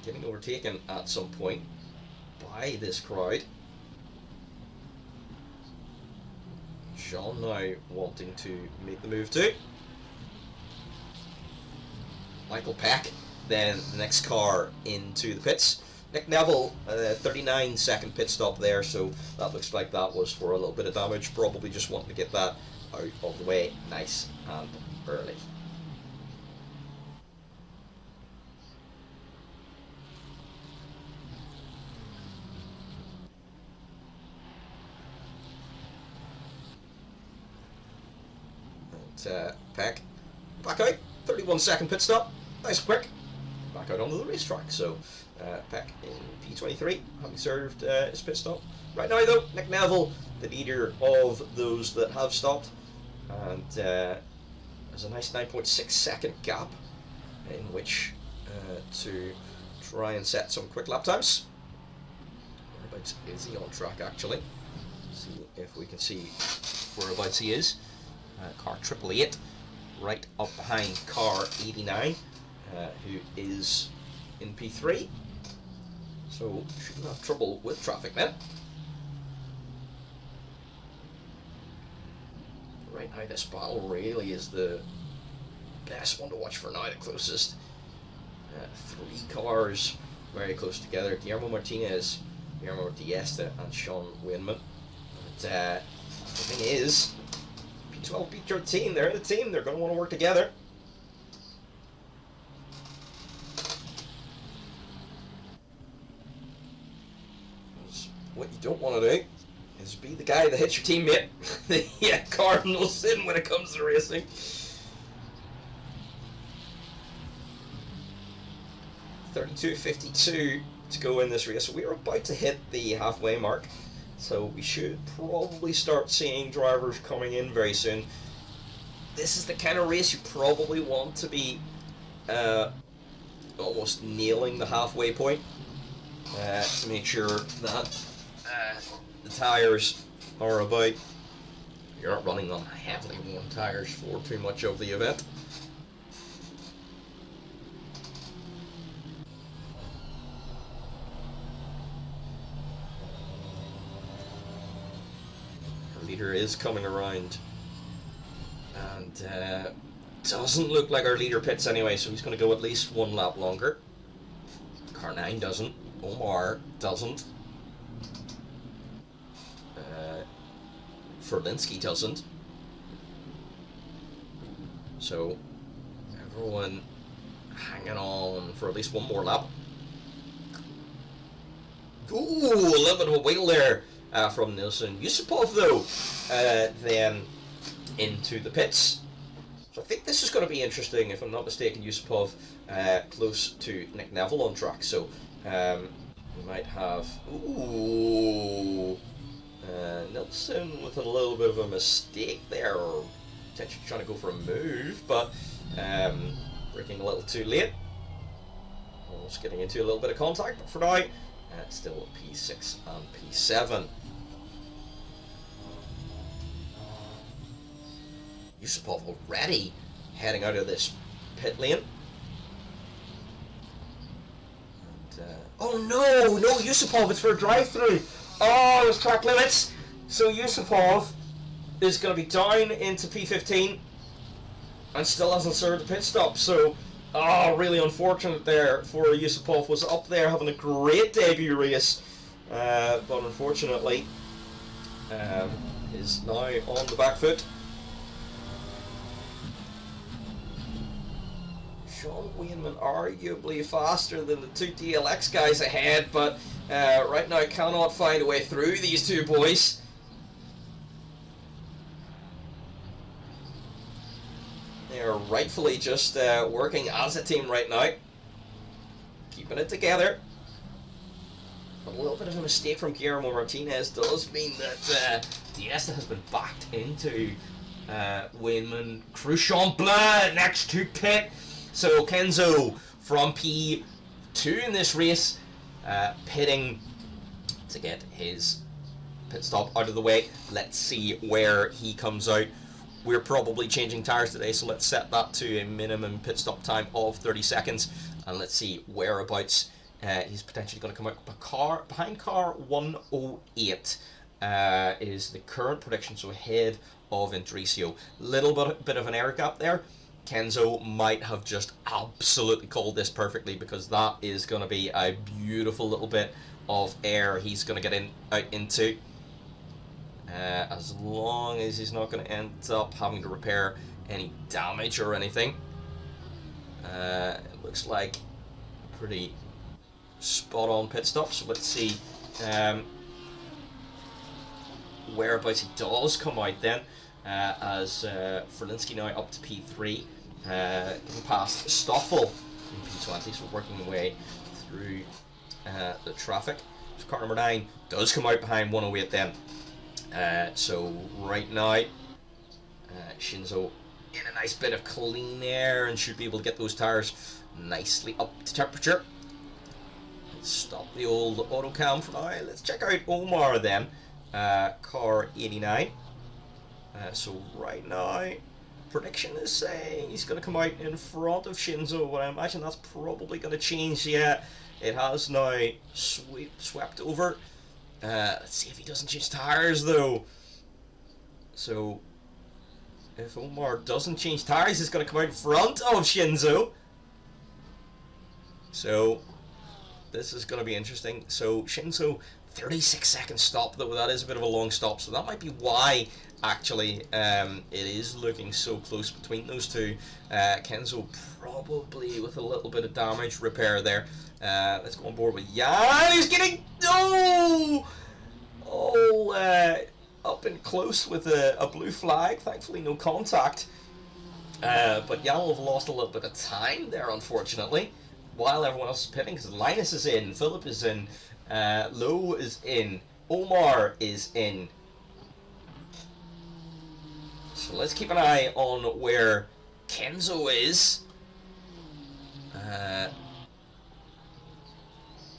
getting overtaken at some point by this crowd. Sean now wanting to make the move too. Michael Peck, then the next car into the pits. Nick Neville, 39-second pit stop there, so that looks like that was for a little bit of damage. Probably just wanting to get that out of the way nice and early. Peck back out, 31-second pit stop, nice and quick, back out onto the racetrack. So Peck in P23 having served his pit stop. Right now though, Nick Neville, the leader of those that have stopped, and there's a nice 9.6-second gap in which to try and set some quick lap times. Whereabouts is he on track actually? See if we can see whereabouts he is. Car 888, right up behind car 89, who is in P3. So shouldn't have trouble with traffic then. Right now this battle really is the best one to watch for now, the closest. 3 cars very close together. Guillermo Martinez, Guillermo Diesta and Sean Wayman. But the thing is, P12, P13, they're in a team, they're going to want to work together. What you don't want to do is be the guy that hits your teammate. Yeah, cardinal sin when it comes to racing. 32.52 to go in this race. So we're about to hit the halfway mark. So we should probably start seeing drivers coming in very soon. This is the kind of race you probably want to be almost nailing the halfway point to make sure that the tyres are about. You're not running on heavily worn tyres for too much of the event. Our leader is coming around, and doesn't look like our leader pits anyway, so he's going to go at least one lap longer. Car 9 doesn't. Omar doesn't. Ferlinsky doesn't. So everyone hanging on for at least one more lap. Ooh, a little bit of a wiggle there from Nilsson. Yusupov though, then into the pits. So I think this is going to be interesting. If I'm not mistaken, Yusupov close to Nick Neville on track. So we might have Nilsson with a little bit of a mistake there, or potentially trying to go for a move, but braking a little too late. Almost getting into a little bit of contact, but for now, still P6 and P7. Yusupov already heading out of this pit lane. And, oh no, Yusupov, it's for a drive-through. Oh, there's track limits. So Yusupov is going to be down into P15 and still hasn't served a pit stop. So, really unfortunate there for Yusupov. Was up there having a great debut race, but unfortunately is now on the back foot. Sean Wayneman arguably faster than the two DLX guys ahead, but right now cannot find a way through these two boys. They are rightfully just working as a team right now, keeping it together. But a little bit of a mistake from Guillermo Martinez does mean that Diesta has been backed into Wayneman. Cruchon Blanc next to pit. So Kenzo from P2 in this race, pitting to get his pit stop out of the way. Let's see where he comes out. We're probably changing tyres today, so let's set that to a minimum pit stop time of 30 seconds. And let's see whereabouts he's potentially going to come out. Behind car 108 is the current prediction, so ahead of Indricio. Little bit of an air gap there. Kenzo might have just absolutely called this perfectly, because that is going to be a beautiful little bit of air he's going to get out into. As long as he's not going to end up having to repair any damage or anything. It looks like a pretty spot on pit stop, so let's see whereabouts he does come out then, as Ferlinsky now up to P3. Getting past Stoffel in P20, so working away through the traffic. So car number 9 does come out behind 108 then. So right now, Shinzo in a nice bit of clean air and should be able to get those tyres nicely up to temperature. Let's stop the old autocam for now. Let's check out Omar then, car 89. So right now, prediction is saying he's going to come out in front of Shinzo, but I imagine that's probably going to change. Yeah, it has now swept over. Let's see if he doesn't change tyres though. So if Omar doesn't change tyres, he's going to come out in front of Shinzo. So this is going to be interesting. So Shinzo, 36-second stop though. That is a bit of a long stop, so that might be why actually it is looking so close between those two. Kenzo probably with a little bit of damage repair there. Let's go on board with Jan. He's getting up and close with a blue flag. Thankfully no contact, but Jan will have lost a little bit of time there, unfortunately. while everyone else is pitting, because Linus is in, Philip is in, Lowe is in, Omar is in. So let's keep an eye on where Kenzo is.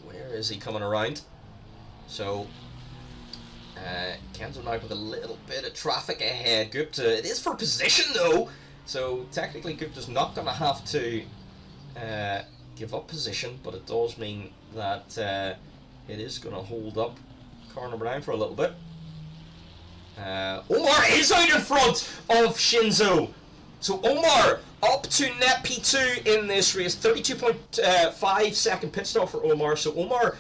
Where is he coming around? So, Kenzo now with a little bit of traffic ahead. Gupta, it is for position though, so technically Gupta's not going to have to give up position, but it does mean that it is going to hold up car number 9 for a little bit. Omar is out in front of Shinzo. So Omar up to net P2 in this race. 32.5 second pit stop for Omar. So Omar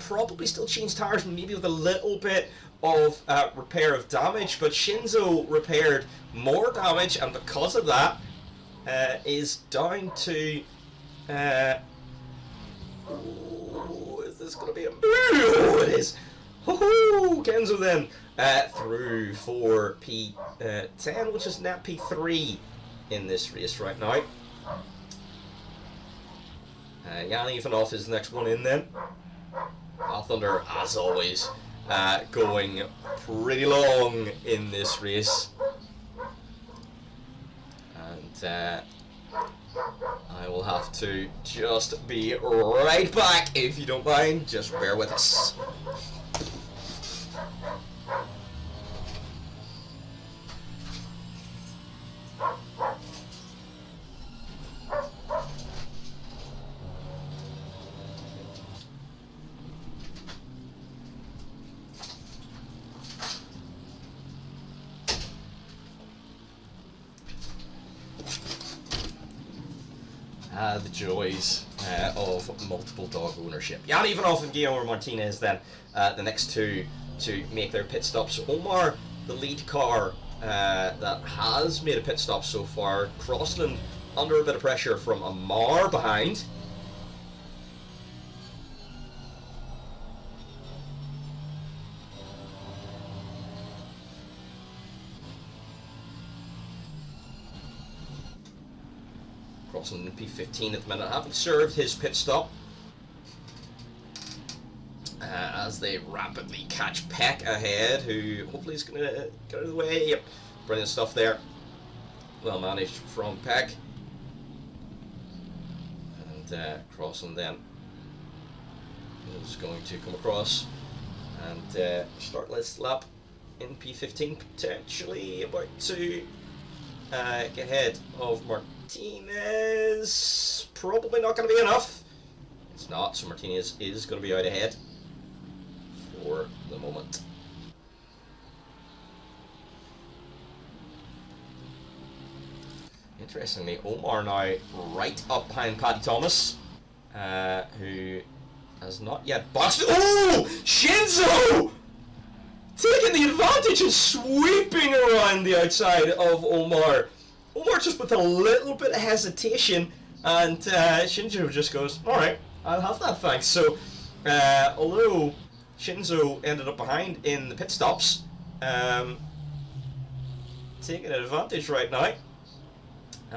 probably still changed tyres, maybe with a little bit of repair of damage, but Shinzo repaired more damage, and because of that is down to is this going to be a it is. Kenzo then through for P10, which is net P3 in this race right now. Jan Ivanov is the next one in then. Thunder, as always, going pretty long in this race. And I will have to just be right back, if you don't mind. Just bear with us. The joys of multiple dog ownership. Jan Ivanov and Guillermo Martinez then the next two to make their pit stops. So Omar, the lead car that has made a pit stop so far. Crossland under a bit of pressure from Amar behind. Crossland in P15 at the minute, having served his pit stop. As they rapidly catch Peck ahead, who hopefully is going to get out of the way. Yep, brilliant stuff there. Well managed from Peck. And Crossland then is going to come across and start this lap in P15, potentially about to get ahead of Martinez. Probably not going to be enough. It's not, so Martinez is going to be out ahead for the moment. Interestingly, Omar now right up behind Paddy Thomas, who has not yet busted. Oh! Shinzo! Taking the advantage and sweeping around the outside of Omar. Omar just with a little bit of hesitation, and Shinzo just goes, alright, I'll have that, thanks. So, although Shinzo ended up behind in the pit stops, taking advantage right now,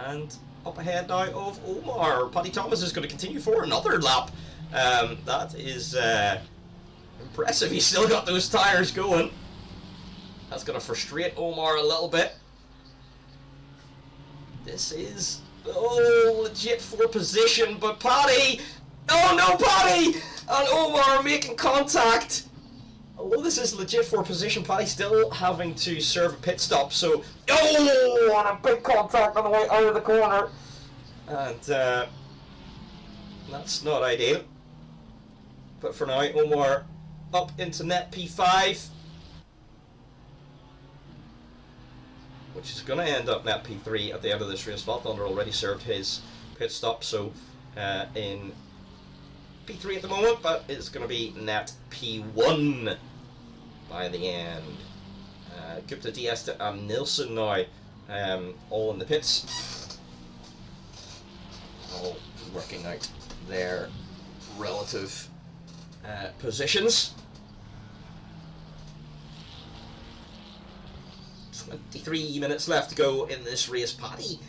and up ahead now of Omar. Paddy Thomas is going to continue for another lap. That is impressive. He's still got those tyres going. That's going to frustrate Omar a little bit. This is legit for position, but Paddy, oh no, Paddy and Omar making contact. Although this is legit for position, Paddy still having to serve a pit stop. So, oh, and a big contact on the way out of the corner, and that's not ideal. But for now, Omar up into net P5, which is going to end up net P3 at the end of this race. Thunder already served his pit stop, so in P3 at the moment, but it's going to be net P1 by the end. Gupta, Diaz and Nilsson now all in the pits, all working out their relative positions. 23 minutes left to go in this race. Paddy,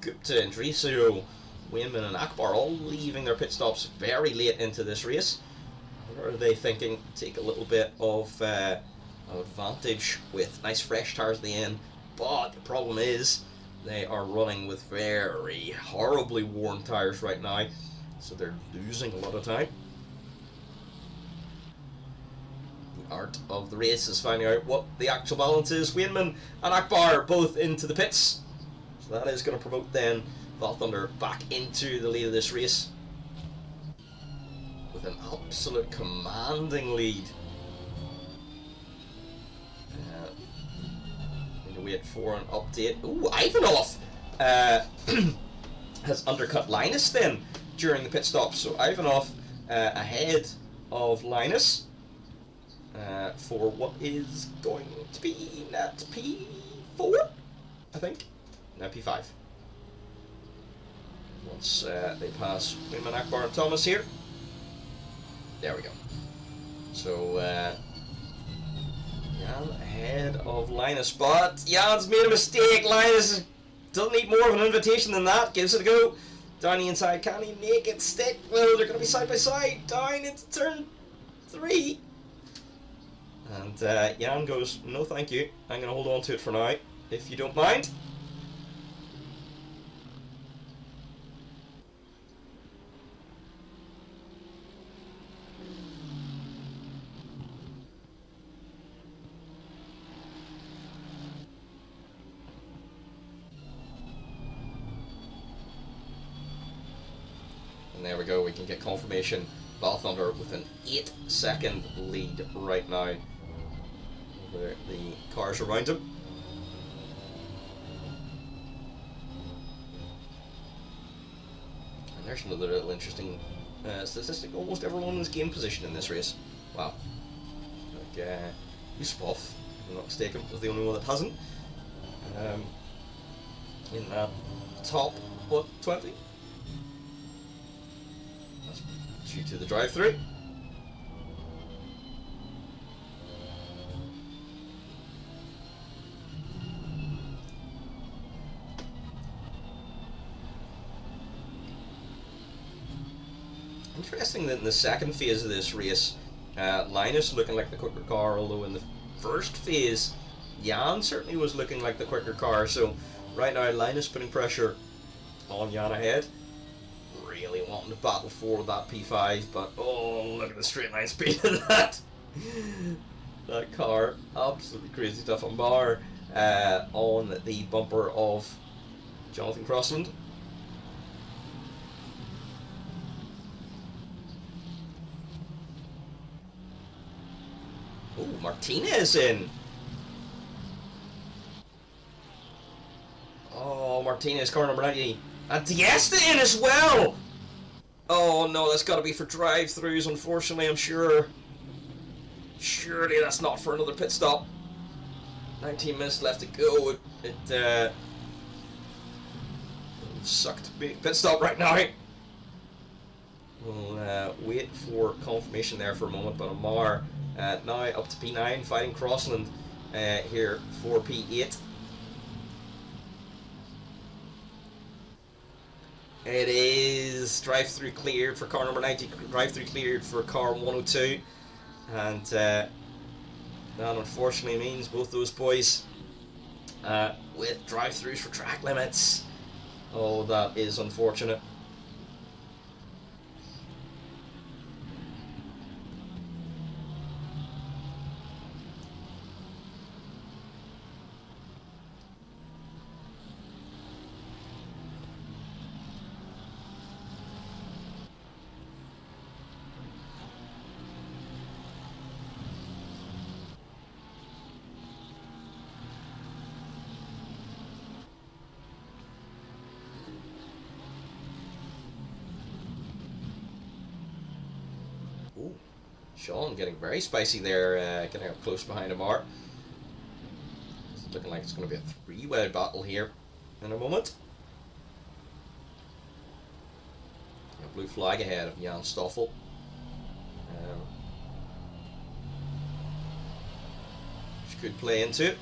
Gupta and Driso Wayman and Akbar all leaving their pit stops very late into this race. What are they thinking? Take a little bit of advantage with nice fresh tires at the end, but the problem is they are running with very horribly worn tires right now, so they're losing a lot of time. The art of the race is finding out what the actual balance is. Wayman and Akbar both into the pits, so that is going to promote then Val Thunder back into the lead of this race with an absolute commanding lead. Need to wait for an update. Ooh, Ivanov has undercut Linus then during the pit stop. So Ivanov ahead of Linus for what is going to be net P4, I think. No, P5. Once they pass Wayman, Akbar and Thomas here. There we go. So Jan ahead of Linus, but Jan's made a mistake. Linus doesn't need more of an invitation than that. Gives it a go. Down the inside, can he make it stick? Well, they're going to be side by side. Down into turn 3. And Jan goes, no thank you. I'm going to hold on to it for now, if you don't mind. And there we go, we can get confirmation. Val Thunder with an 8-second lead right now over the cars around him. And there's another little interesting statistic. Almost everyone is game position in this race. Wow. Like, Yusupov, if I'm not mistaken, was the only one that hasn't. In that top, what, 20? Due to the drive-through. Interesting that in the second phase of this race, Linus looking like the quicker car, although in the first phase, Jan certainly was looking like the quicker car. So right now, Linus putting pressure on Jan ahead. Really wanting to battle for that P5, but oh, look at the straight line speed of that. That car, absolutely crazy stuff on bar on the bumper of Jonathan Crossland. Oh, Martinez in. Oh, Martinez, car number 90. And Diesta in as well! Oh no, that's got to be for drive-throughs, unfortunately, I'm sure. Surely that's not for another pit stop. 19 minutes left to go. It sucked to be pit stop right now. We'll wait for confirmation there for a moment, but Amar now up to P9, fighting Crossland here for P8. It is drive-through cleared for car number 90, drive-through cleared for car 102, and that unfortunately means both those boys with drive-throughs for track limits. Oh, that is unfortunate. Ooh, Sean getting very spicy there, getting up close behind Amar. It's looking like it's going to be a three-way battle here in a moment. A blue flag ahead of Jan Stoffel. Which could play into it.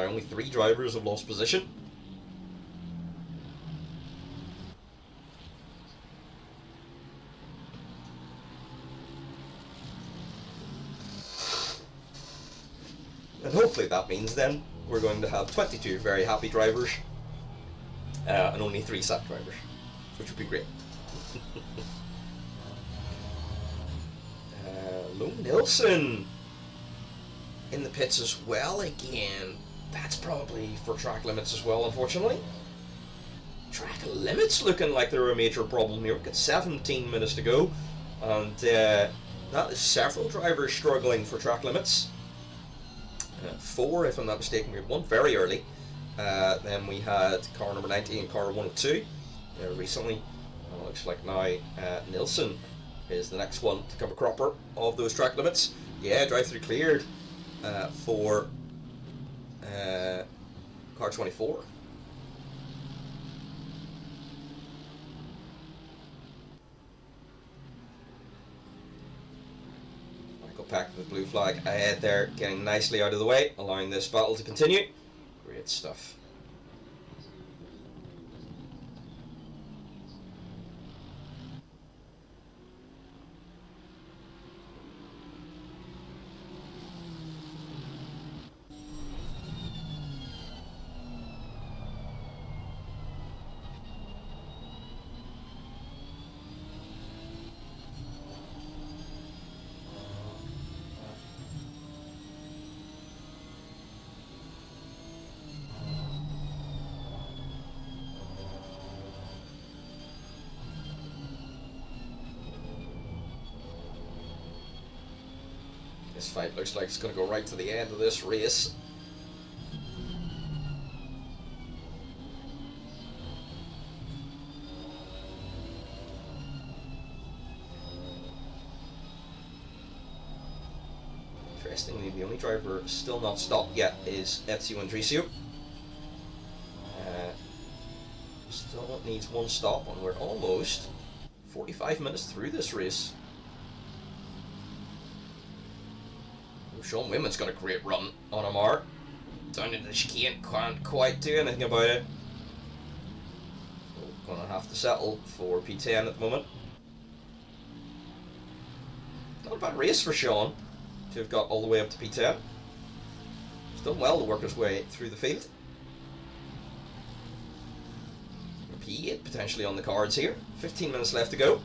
only 3 drivers have lost position. And hopefully that means then we're going to have 22 very happy drivers and only 3 sad drivers, which would be great. Low Nilsson in the pits as well again. That's probably for track limits as well, unfortunately. Track limits looking like they're a major problem here. We've got 17 minutes to go, and that is several drivers struggling for track limits. 4, if I'm not mistaken. We had 1 very early. Then we had car number 90 and car 102 recently. And it looks like now Nilsson is the next one to come a cropper of those track limits. Yeah, drive-through cleared for car 24. Michael Pack with the blue flag ahead there, getting nicely out of the way, allowing this battle to continue. Great stuff. This fight looks like it's going to go right to the end of this race. Interestingly, the only driver still not stopped yet is Ezio Andricio. Still needs 1 stop, and we're almost 45 minutes through this race. Sean Wimmon's got a great run on Amar. Down into the chicane, can't quite do anything about it. We're gonna have to settle for P10 at the moment. Not a bad race for Sean to have got all the way up to P10. He's done well to work his way through the field. P8 potentially on the cards here. 15 minutes left to go.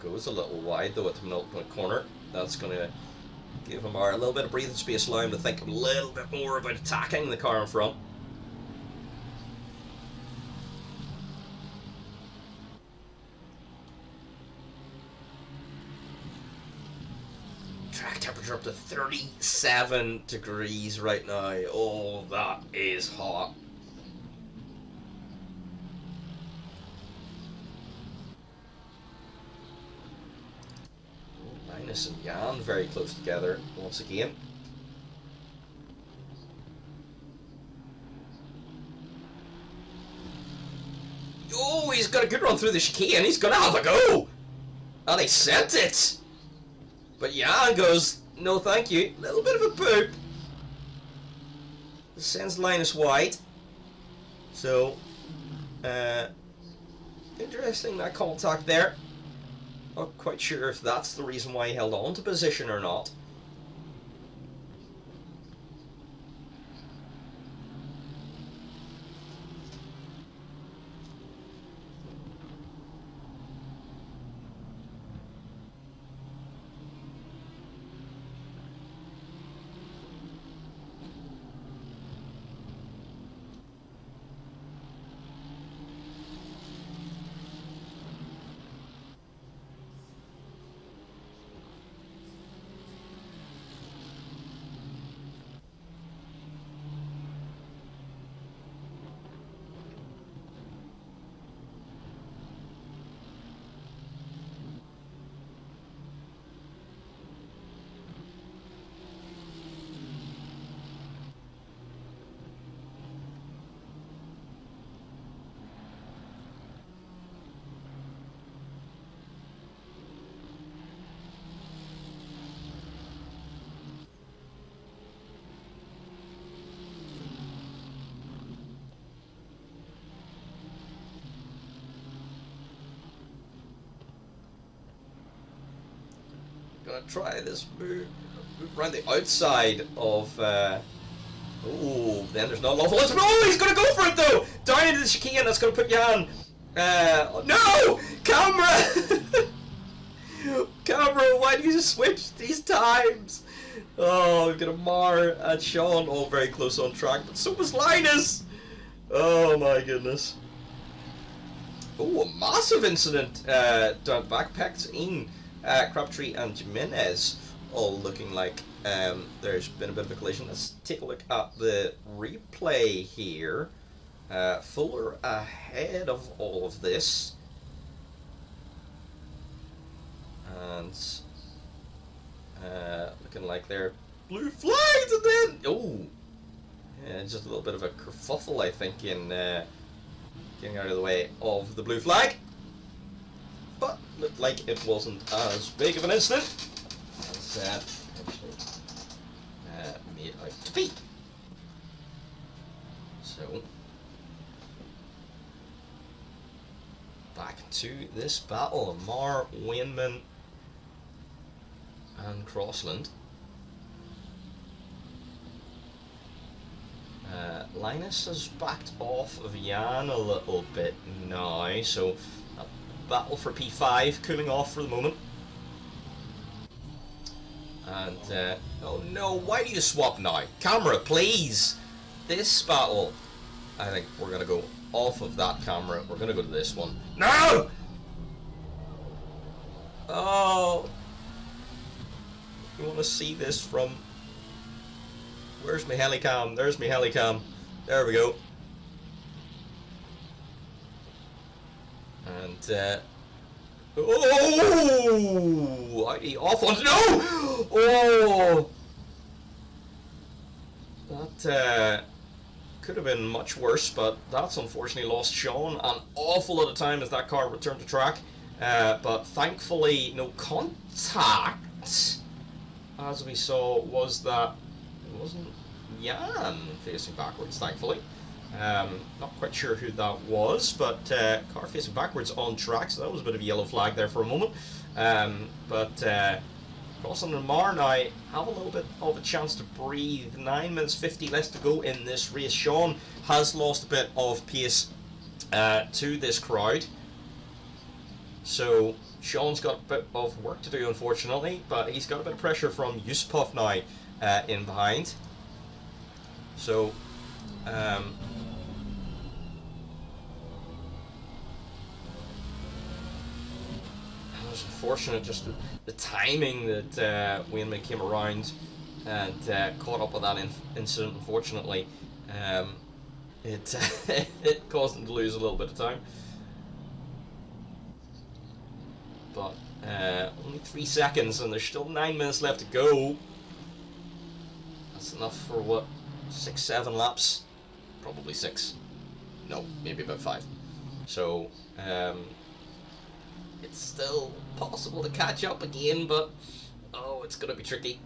Goes a little wide though at the middle point corner. That's going to give Amar a little bit of breathing space, allow him to think a little bit more about attacking the car in front. Track temperature up to 37 degrees right now. Oh, that is hot. Linus and Jan very close together once again. Oh, he's got a good run through the chicane. He's gonna have a go. And he sent it. But Jan goes, no thank you. Little bit of a poop. Sends Linus wide. So, interesting that contact there. Not quite sure if that's the reason why he held on to position or not. gonna try this move around the outside of. Oh, then there's not an awful lot. Oh, he's gonna go for it though! Down into the chicane, that's gonna put you on. No! Camera! Camera, why do you just switch these times? Oh, we've got a Mar and Sean all very close on track, but so was Linus! Oh my goodness. Oh, a massive incident down backpacked in Crabtree and Jimenez, all looking like there's been a bit of a collision. Let's take a look at the replay here. Fuller ahead of all of this. And looking like they're blue flags, and then oh, yeah, just a little bit of a kerfuffle, I think, in getting out of the way of the blue flag. But looked like it wasn't as big of an incident as potentially made out to be. So back to this battle of Mar, Wainman and Crossland. Linus has backed off of Jan a little bit now, so a battle for P5 cooling off for the moment. And oh no, why do you swap now? Camera, please! This battle, I think we're gonna go off of that camera. We're gonna go to this one. No! Oh! You want to see this from... Where's my helicam? There's my helicam. There we go. And oh! ID off on... No! Oh! That could have been much worse, but that's unfortunately lost Sean an awful lot of time as that car returned to track. But thankfully, no contact, as we saw, was that it wasn't Jan facing backwards, thankfully. Not quite sure who that was, but car facing backwards on track, so that was a bit of a yellow flag there for a moment. But Crossland and Mar now have a little bit of a chance to breathe. 9 minutes 50 less to go in this race. Sean has lost a bit of pace to this crowd. So Sean's got a bit of work to do, unfortunately, but he's got a bit of pressure from Yusupov now in behind. So it was unfortunate, just the timing that Wainman came around and caught up with that incident. Unfortunately, it it caused him to lose a little bit of time. But only 3 seconds, and there's still 9 minutes left to go. That's enough for what, 6-7 laps? Probably 6. No, maybe about 5. So it's still possible to catch up again, but oh, it's gonna be tricky.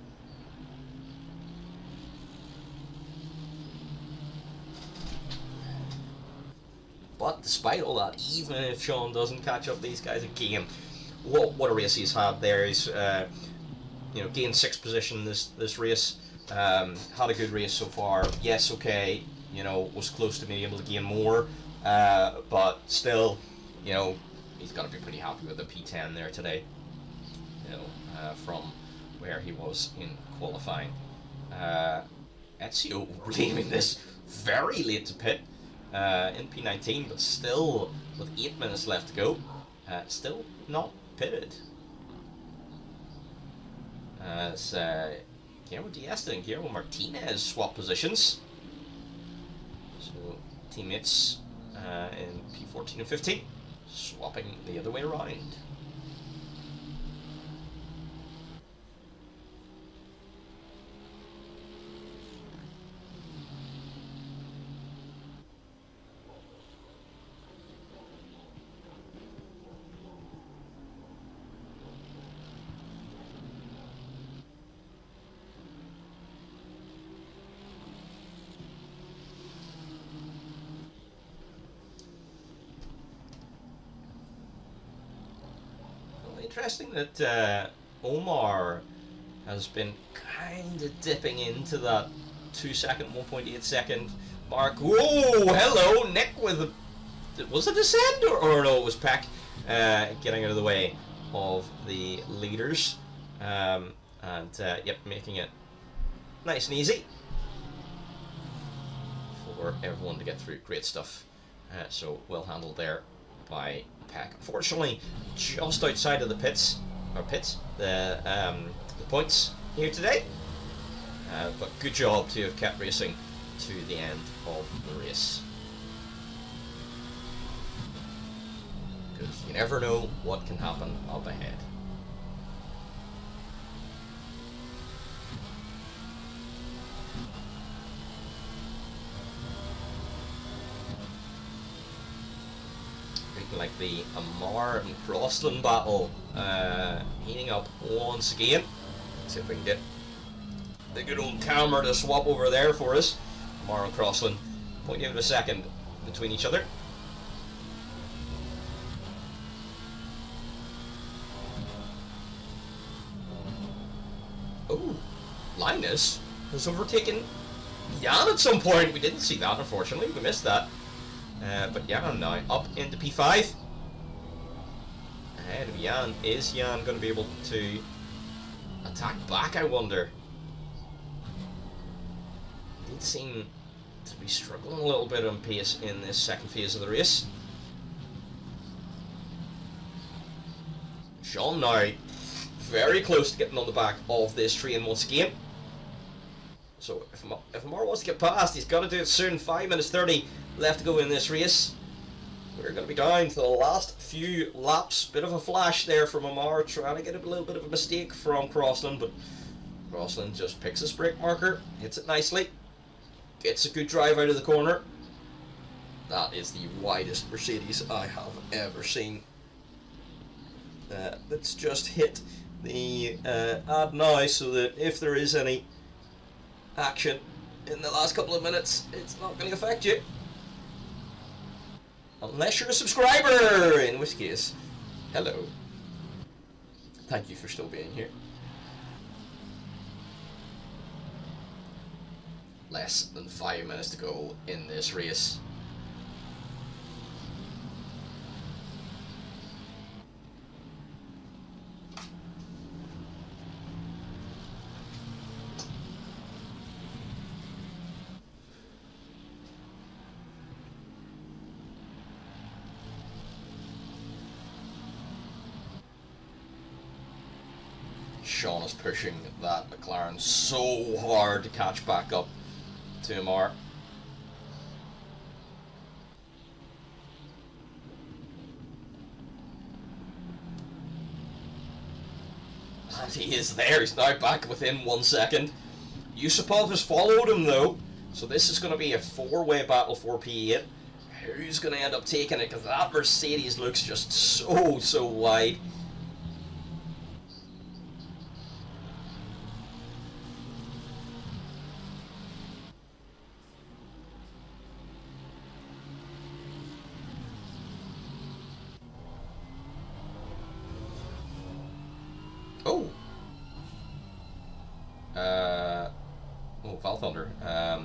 But despite all that, even if Sean doesn't catch up these guys again, what a race he's had there. He's you know, gained 6th position this race. Had a good race so far. Yes, okay, you know, was close to being able to gain more, but still, you know, he's got to be pretty happy with the P10 there today. You know, from where he was in qualifying. Ezio leaving this very late to pit in P19, but still with 8 minutes left to go, still not pitted. As Guillermo Diesta and Guillermo Martinez swap positions. So teammates in P14 and 15 swapping the other way around. Interesting that Omar has been kind of dipping into that 2 second, 1.8 second mark. Whoa, hello, Nick with a... Was it descent or no, it was Peck getting out of the way of the leaders. Yep, making it nice and easy for everyone to get through. Great stuff. So well handled there by Peck. Unfortunately, just outside of the the points here today. But good job to have kept racing to the end of the race. Because you never know what can happen up ahead. Looking like the Amar and Crossland battle heating up once again. Let's see if we can get the good old camera to swap over there for us. Amar and Crossland, 0.8 of a second between each other. Oh, Linus has overtaken Jan at some point. We didn't see that, unfortunately. We missed that. But Jan now up into P5. Ahead of Jan. Is Jan going to be able to attack back, I wonder? He did seem to be struggling a little bit on pace in this second phase of the race. Sean now very close to getting on the back of this train once again. So if Amar wants to get past, he's got to do it soon. 5 minutes 30 left to go in this race. We're going to be down to the last few laps. Bit of a flash there from Amar, trying to get a little bit of a mistake from Crossland, but Crossland just picks his brake marker, hits it nicely, gets a good drive out of the corner. That is the widest Mercedes I have ever seen. Let's just hit the add now so that if there is any action in the last couple of minutes, it's not going to affect you. Unless you're a subscriber, in which case, hello. Thank you for still being here. Less than 5 minutes to go in this race. Sean is pushing that McLaren so hard to catch back up to Amar. And he is there, he's now back within 1 second. Yusupov has followed him though, so this is going to be a four-way battle for P8. Who's going to end up taking it? Because that Mercedes looks just so wide. Val Thunder. I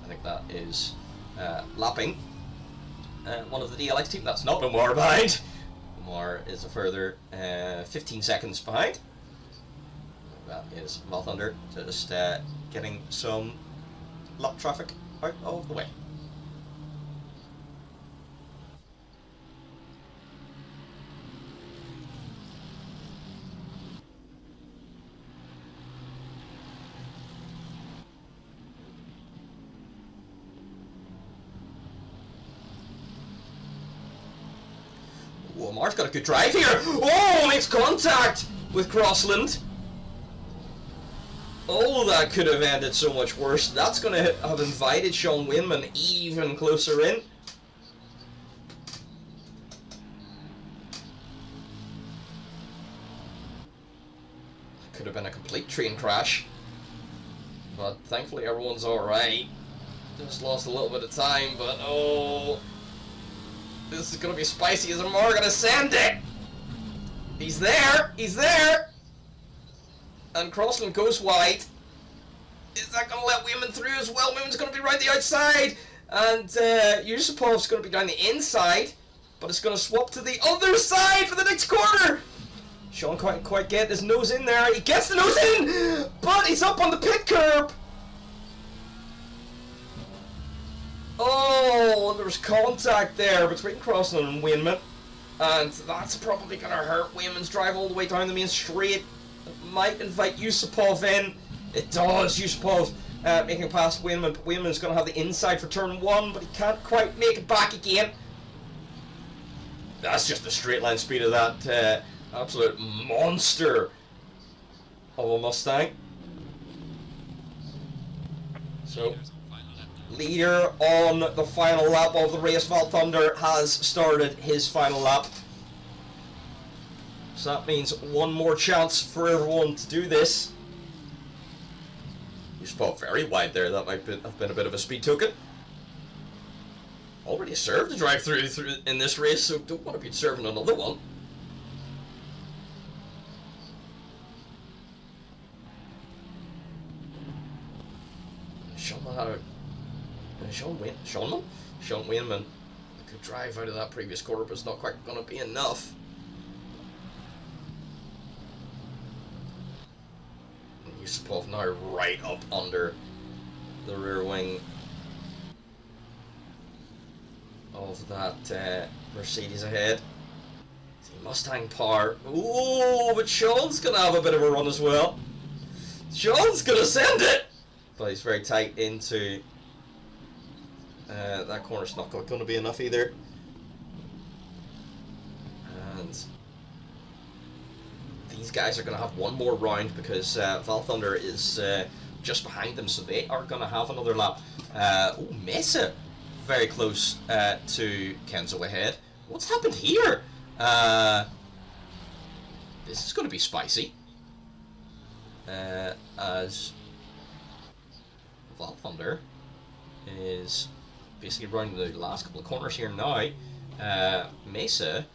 think that is lapping one of the DLX team. That's not Omar behind. Omar is a further 15 seconds behind. That is Val Thunder just getting some lap traffic out of the way. Oh, Omar's got a good drive here. Oh, makes contact with Crossland. Oh, that could have ended so much worse. That's going to have invited Sean Winman even closer in. Could have been a complete train crash. But thankfully everyone's alright. Just lost a little bit of time, but oh... This is going to be spicy. Is Amar going to send it? He's there! He's there! And Crossland goes wide. Is that going to let Wayman through as well? Wayman's going to be right the outside. And Yusupov's going to be down the inside. But it's going to swap to the other side for the next corner. Sean can't quite get his nose in there. He gets the nose in! But he's up on the pit curb. Oh, there was contact there between Crossland and Wayman. And that's probably going to hurt Wayman's drive all the way down the main straight. It might invite Yusupov in. It does. Yusupov making past Wayman, but Wayman's going to have the inside for turn 1, but he can't quite make it back again. That's just the straight line speed of that absolute monster of a Mustang. So, leader on the final lap of the race. Val Thunder has started his final lap. So that means one more chance for everyone to do this. You spot very wide there. That might have been a bit of a speed token. Already served a drive-through in this race, so don't want to be serving another one. Sean Wayman could drive out of that previous quarter, but it's not quite going to be enough. Yusupov now right up under the rear wing of that Mercedes ahead. See Mustang power. Ooh, but Sean's going to have a bit of a run as well. Sean's going to send it! But he's very tight into that corner's not going to be enough either. And these guys are going to have one more round because Val Thunder is just behind them, so they are going to have another lap. Oh, Mesa very close to Kenzo ahead. What's happened here? This is going to be spicy. As Val Thunder is basically rounding the last couple of corners here now. Mesa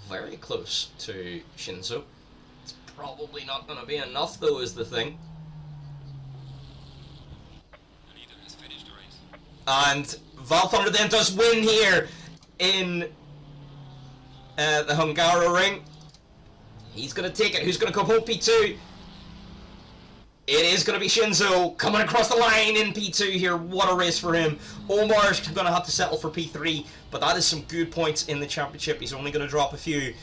very close to Shinzo. It's probably not going to be enough though, is the thing. The leader has finished the race. And Val Thunder then does win here in the Hungaroring. He's going to take it. Who's going to come home P2? It is going to be Shinzo coming across the line in P2 here. What a race for him. Omar's going to have to settle for P3, but that is some good points in the championship. He's only going to drop a few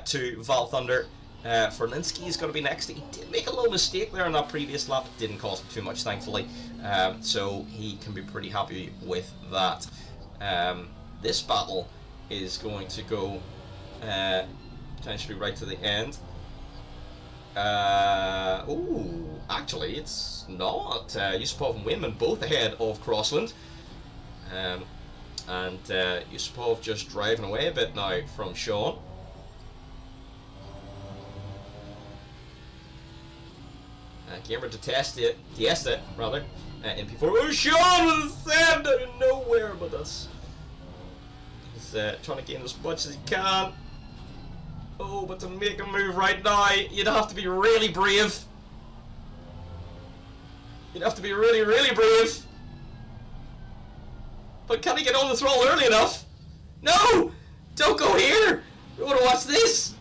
to Val Thunder. Ferlinski is going to be next. He did make a little mistake there in that previous lap. It didn't cost him too much, thankfully. So he can be pretty happy with that. This battle is going to go potentially right to the end. Ooh, actually, it's not. Yusupov and Wayman both ahead of Crossland. And Yusupov just driving away a bit now from Sean. Gamer to test it, rather, in P4. Oh, Sean with a sand out of nowhere, but he's trying to gain as much as he can. Oh, but to make a move right now, you'd have to be really brave. You'd have to be really, really brave. But can he get on the throttle early enough? No! Don't go here! We want to watch this!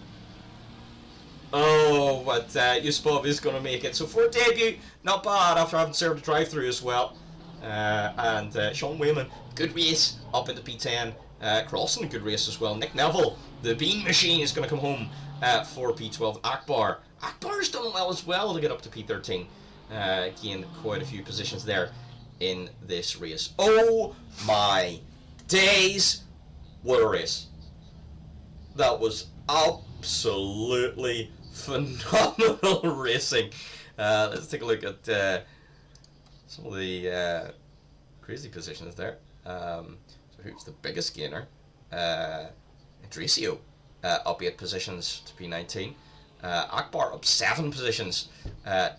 Oh, but Yusupov is going to make it. So for a debut, not bad after having served a drive-through as well. And Sean Wayman, good race up into P10. Crossing, good race as well. Nick Neville, the Bean Machine, is going to come home for P12. Akbar's done well as well to get up to P13. Gained quite a few positions there in this race. Oh my days, what a race. That was absolutely phenomenal racing. Let's take a look at some of the crazy positions there. So who's the biggest gainer? Idrisio up 8 positions to P19. Akbar up 7 positions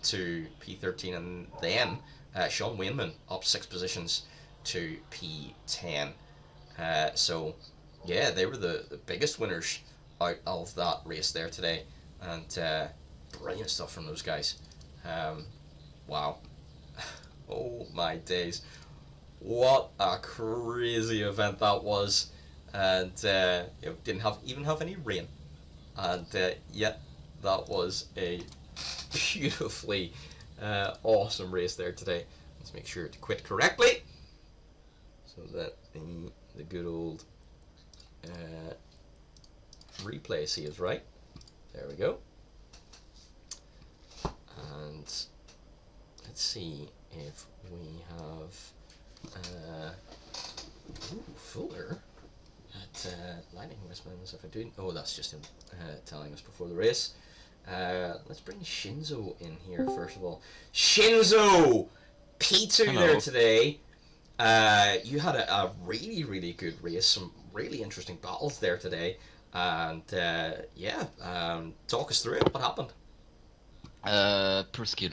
to P13, and then Sean Wayman up 6 positions to P10. So yeah, they were the biggest winners out of that race there today, and brilliant stuff from those guys. Wow. Oh my days. What a crazy event that was. And didn't even have any rain. And yet that was a beautifully awesome race there today. Let's make sure to quit correctly so that the good old replay sees right. There we go. And let's see if we have Fuller at Lightning Westmans. If I do, oh, that's just him telling us before the race. Let's bring Shinzo in here first of all. Shinzo, P2 Hello. there today. You had a really, really good race. Some really interesting battles there today. And talk us through it. What happened? Pure skill.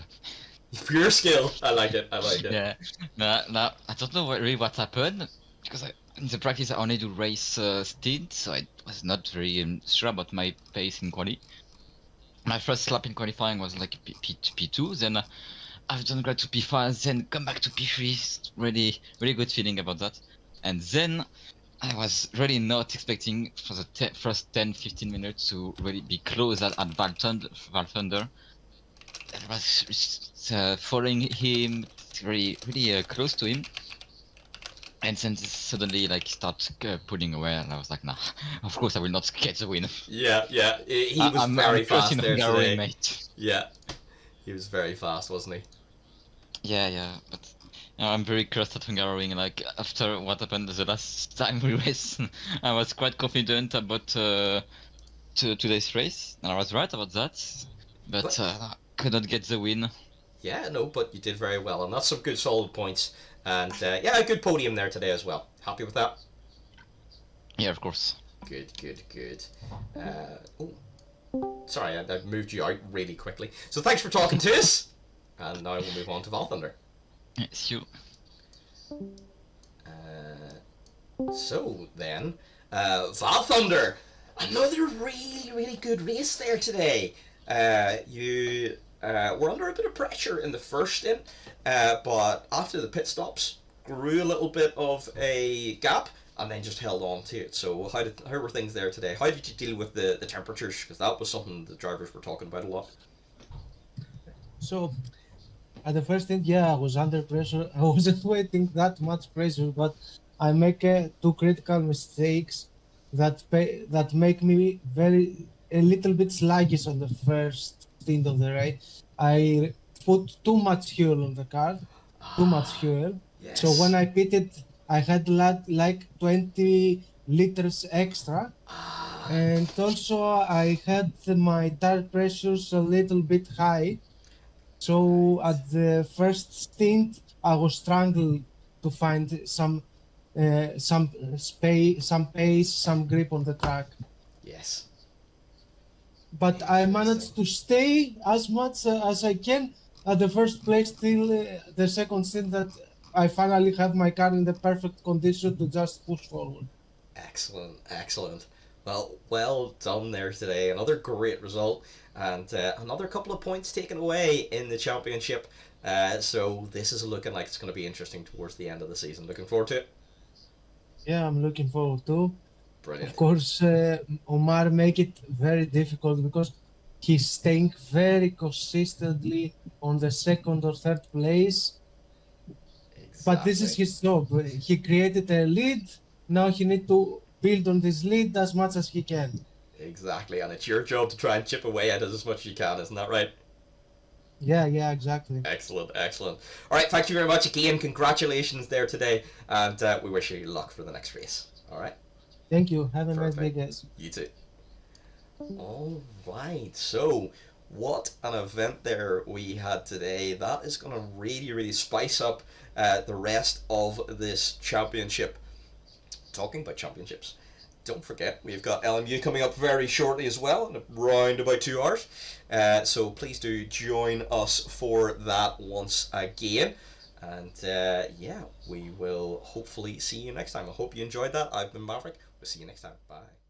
Pure skill. I like it. I like it. Yeah. No, I don't know really what happened because in the practice I only do race stint, so I was not very sure about my pace in quali. My first lap in qualifying was like P2, then I've done great to P5, then come back to P3. Really, really good feeling about that. And then I was really not expecting for the first 10-15 minutes to really be close at Valthunder. I was following him, really close to him. And then suddenly start pulling away, and I was like, nah, of course I will not get the win. Yeah. He was I'm very close fast in there Hungaroring, today. mate. Yeah, he was very fast, wasn't he? Yeah, but I'm very close at Hungaroring. Like after what happened the last time we raced, I was quite confident about today's race, and I was right about that. But could not get the win. Yeah, no, but you did very well, and that's some good solid points. And a good podium there today as well. Happy with that? Yeah, of course. Good. Sorry, I moved you out really quickly. So thanks for talking to us. And now we'll move on to Valthunder. It's you. So then, Valthunder, another really, really good race there today. You were under a bit of pressure in the first stint, but after the pit stops, grew a little bit of a gap and then just held on to it. So how were things there today? How did you deal with the temperatures? Because that was something the drivers were talking about a lot. So, at the first thing, I was under pressure. I wasn't waiting that much pressure, but I make two critical mistakes that make me a little bit sluggish on the first stint of the race. I put too much fuel on the car, too much fuel. Yes. So when I pitted, I had like 20 liters extra. And also I had my tire pressures a little bit high. So at the first stint, I was struggling to find some space, some pace, some grip on the track. Yes. But I managed to stay as much as I can at the first place till the second stint that I finally have my car in the perfect condition to just push forward. Excellent. Well done there today. Another great result, and another couple of points taken away in the championship. So this is looking like it's going to be interesting towards the end of the season. Looking forward to it. Yeah, I'm looking forward to. Brilliant. Of course, Omar make it very difficult because he's staying very consistently on the second or third place. But this is his job. He created a lead. Now he needs to build on this lead as much as he can. Exactly, and it's your job to try and chip away at it as much as you can, isn't that right? Yeah, exactly. Excellent. All right, thank you very much again. Congratulations there today, and we wish you luck for the next race. All right. Thank you. Have a nice Perfect. day, guys. You too. All right, so what an event there we had today. That is going to really, really spice up the rest of this championship. Talking about championships, don't forget we've got LMU coming up very shortly as well, in around about 2 hours. So please do join us for that once again. And we will hopefully see you next time. I hope you enjoyed that. I've been Maverick. We'll see you next time. Bye.